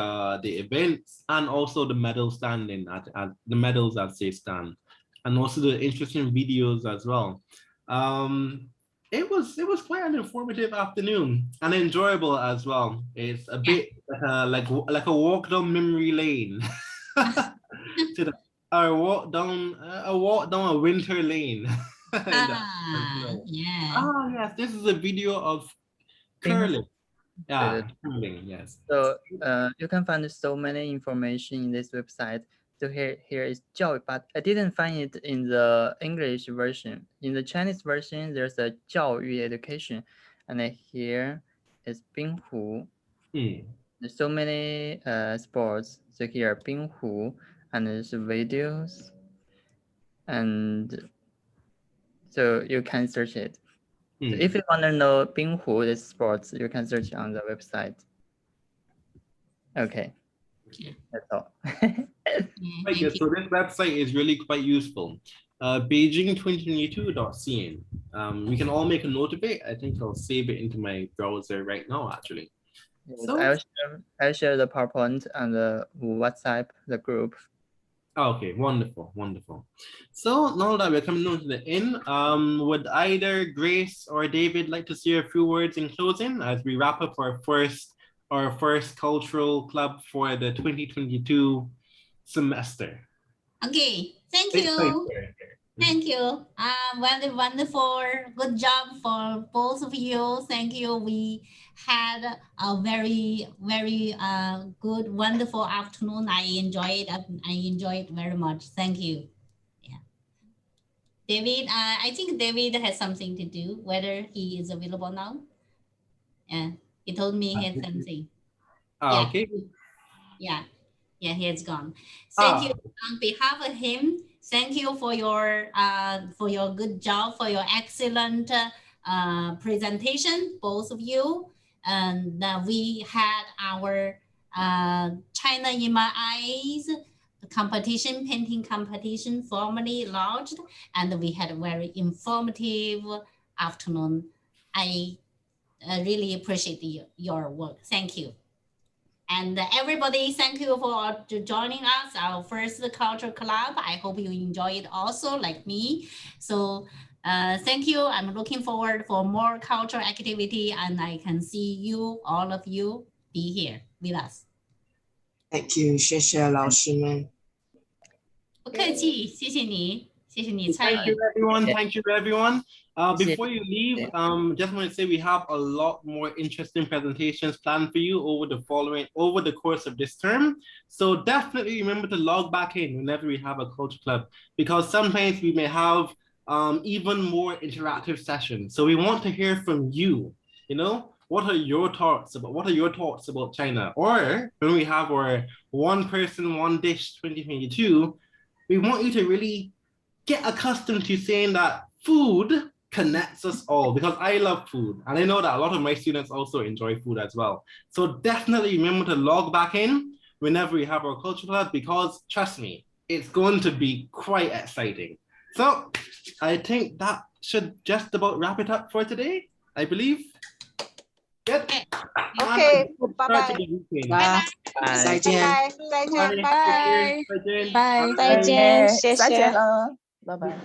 events and also the medal standing at the medals that they stand, and also the interesting videos as well. It was quite an informative afternoon and enjoyable as well. It's a bit like a walk down memory lane. A walk down a winter lane. Yeah. Ah, yes, this is a video of curling. Yeah, yes. So you can find so many information in this website. So here is 教育, but I didn't find it in the English version. In the Chinese version, there's a 教育 education, and then here is 冰壶. There's so many sports. So here 冰壶, and there's videos, and so you can search it. So if you want to know 冰壶, the sports, you can search on the website. Okay, that's all. Right, yeah, so this website is really quite useful. Beijing2022.cn. We can all make a note of it. I think I'll save it into my browser right now, actually. Yes, so I'll share the PowerPoint and the WhatsApp, the group. Okay, wonderful, wonderful. So now that we're coming on to the end, would either Grace or David like to say a few words in closing as we wrap up our first cultural club for the 2022 semester? Okay, thank you. Thank you. Wonderful. Good job for both of you. Thank you. We had a very, very good, wonderful afternoon. I enjoyed it very much. Thank you. Yeah. David, I think David has something to do, whether he is available now. Yeah, he told me he had something. Okay. Yeah, he has gone. Thank you on behalf of him. Thank you for your good job, for your excellent presentation, both of you. And we had our China in My Eyes competition, painting competition formally launched, and we had a very informative afternoon. I really appreciate your work. Thank you. And everybody, thank you for joining us, our first culture club. I hope you enjoy it also, like me. So thank you. I'm looking forward for more cultural activity, and I can see you, all of you, be here with us. Thank you, 谢谢老师们。不客气，谢谢你，谢谢你参与。 Thank you, everyone. Thank you, everyone. Before you leave, just want to say we have a lot more interesting presentations planned for you over the course of this term. So definitely remember to log back in whenever we have a culture club, because sometimes we may have even more interactive sessions. So we want to hear from you. You know, what are your thoughts about China? Or when we have our one person, one dish 2022, we want you to really get accustomed to saying that food connects us all, because I love food and I know that a lot of my students also enjoy food as well. So definitely remember to log back in whenever we have our culture club, because trust me, it's going to be quite exciting. So I think that should just about wrap it up for today, I believe. Good. Okay, bye-bye. Bye. 再见。再见，拜拜。再见，谢谢。再见了，拜拜。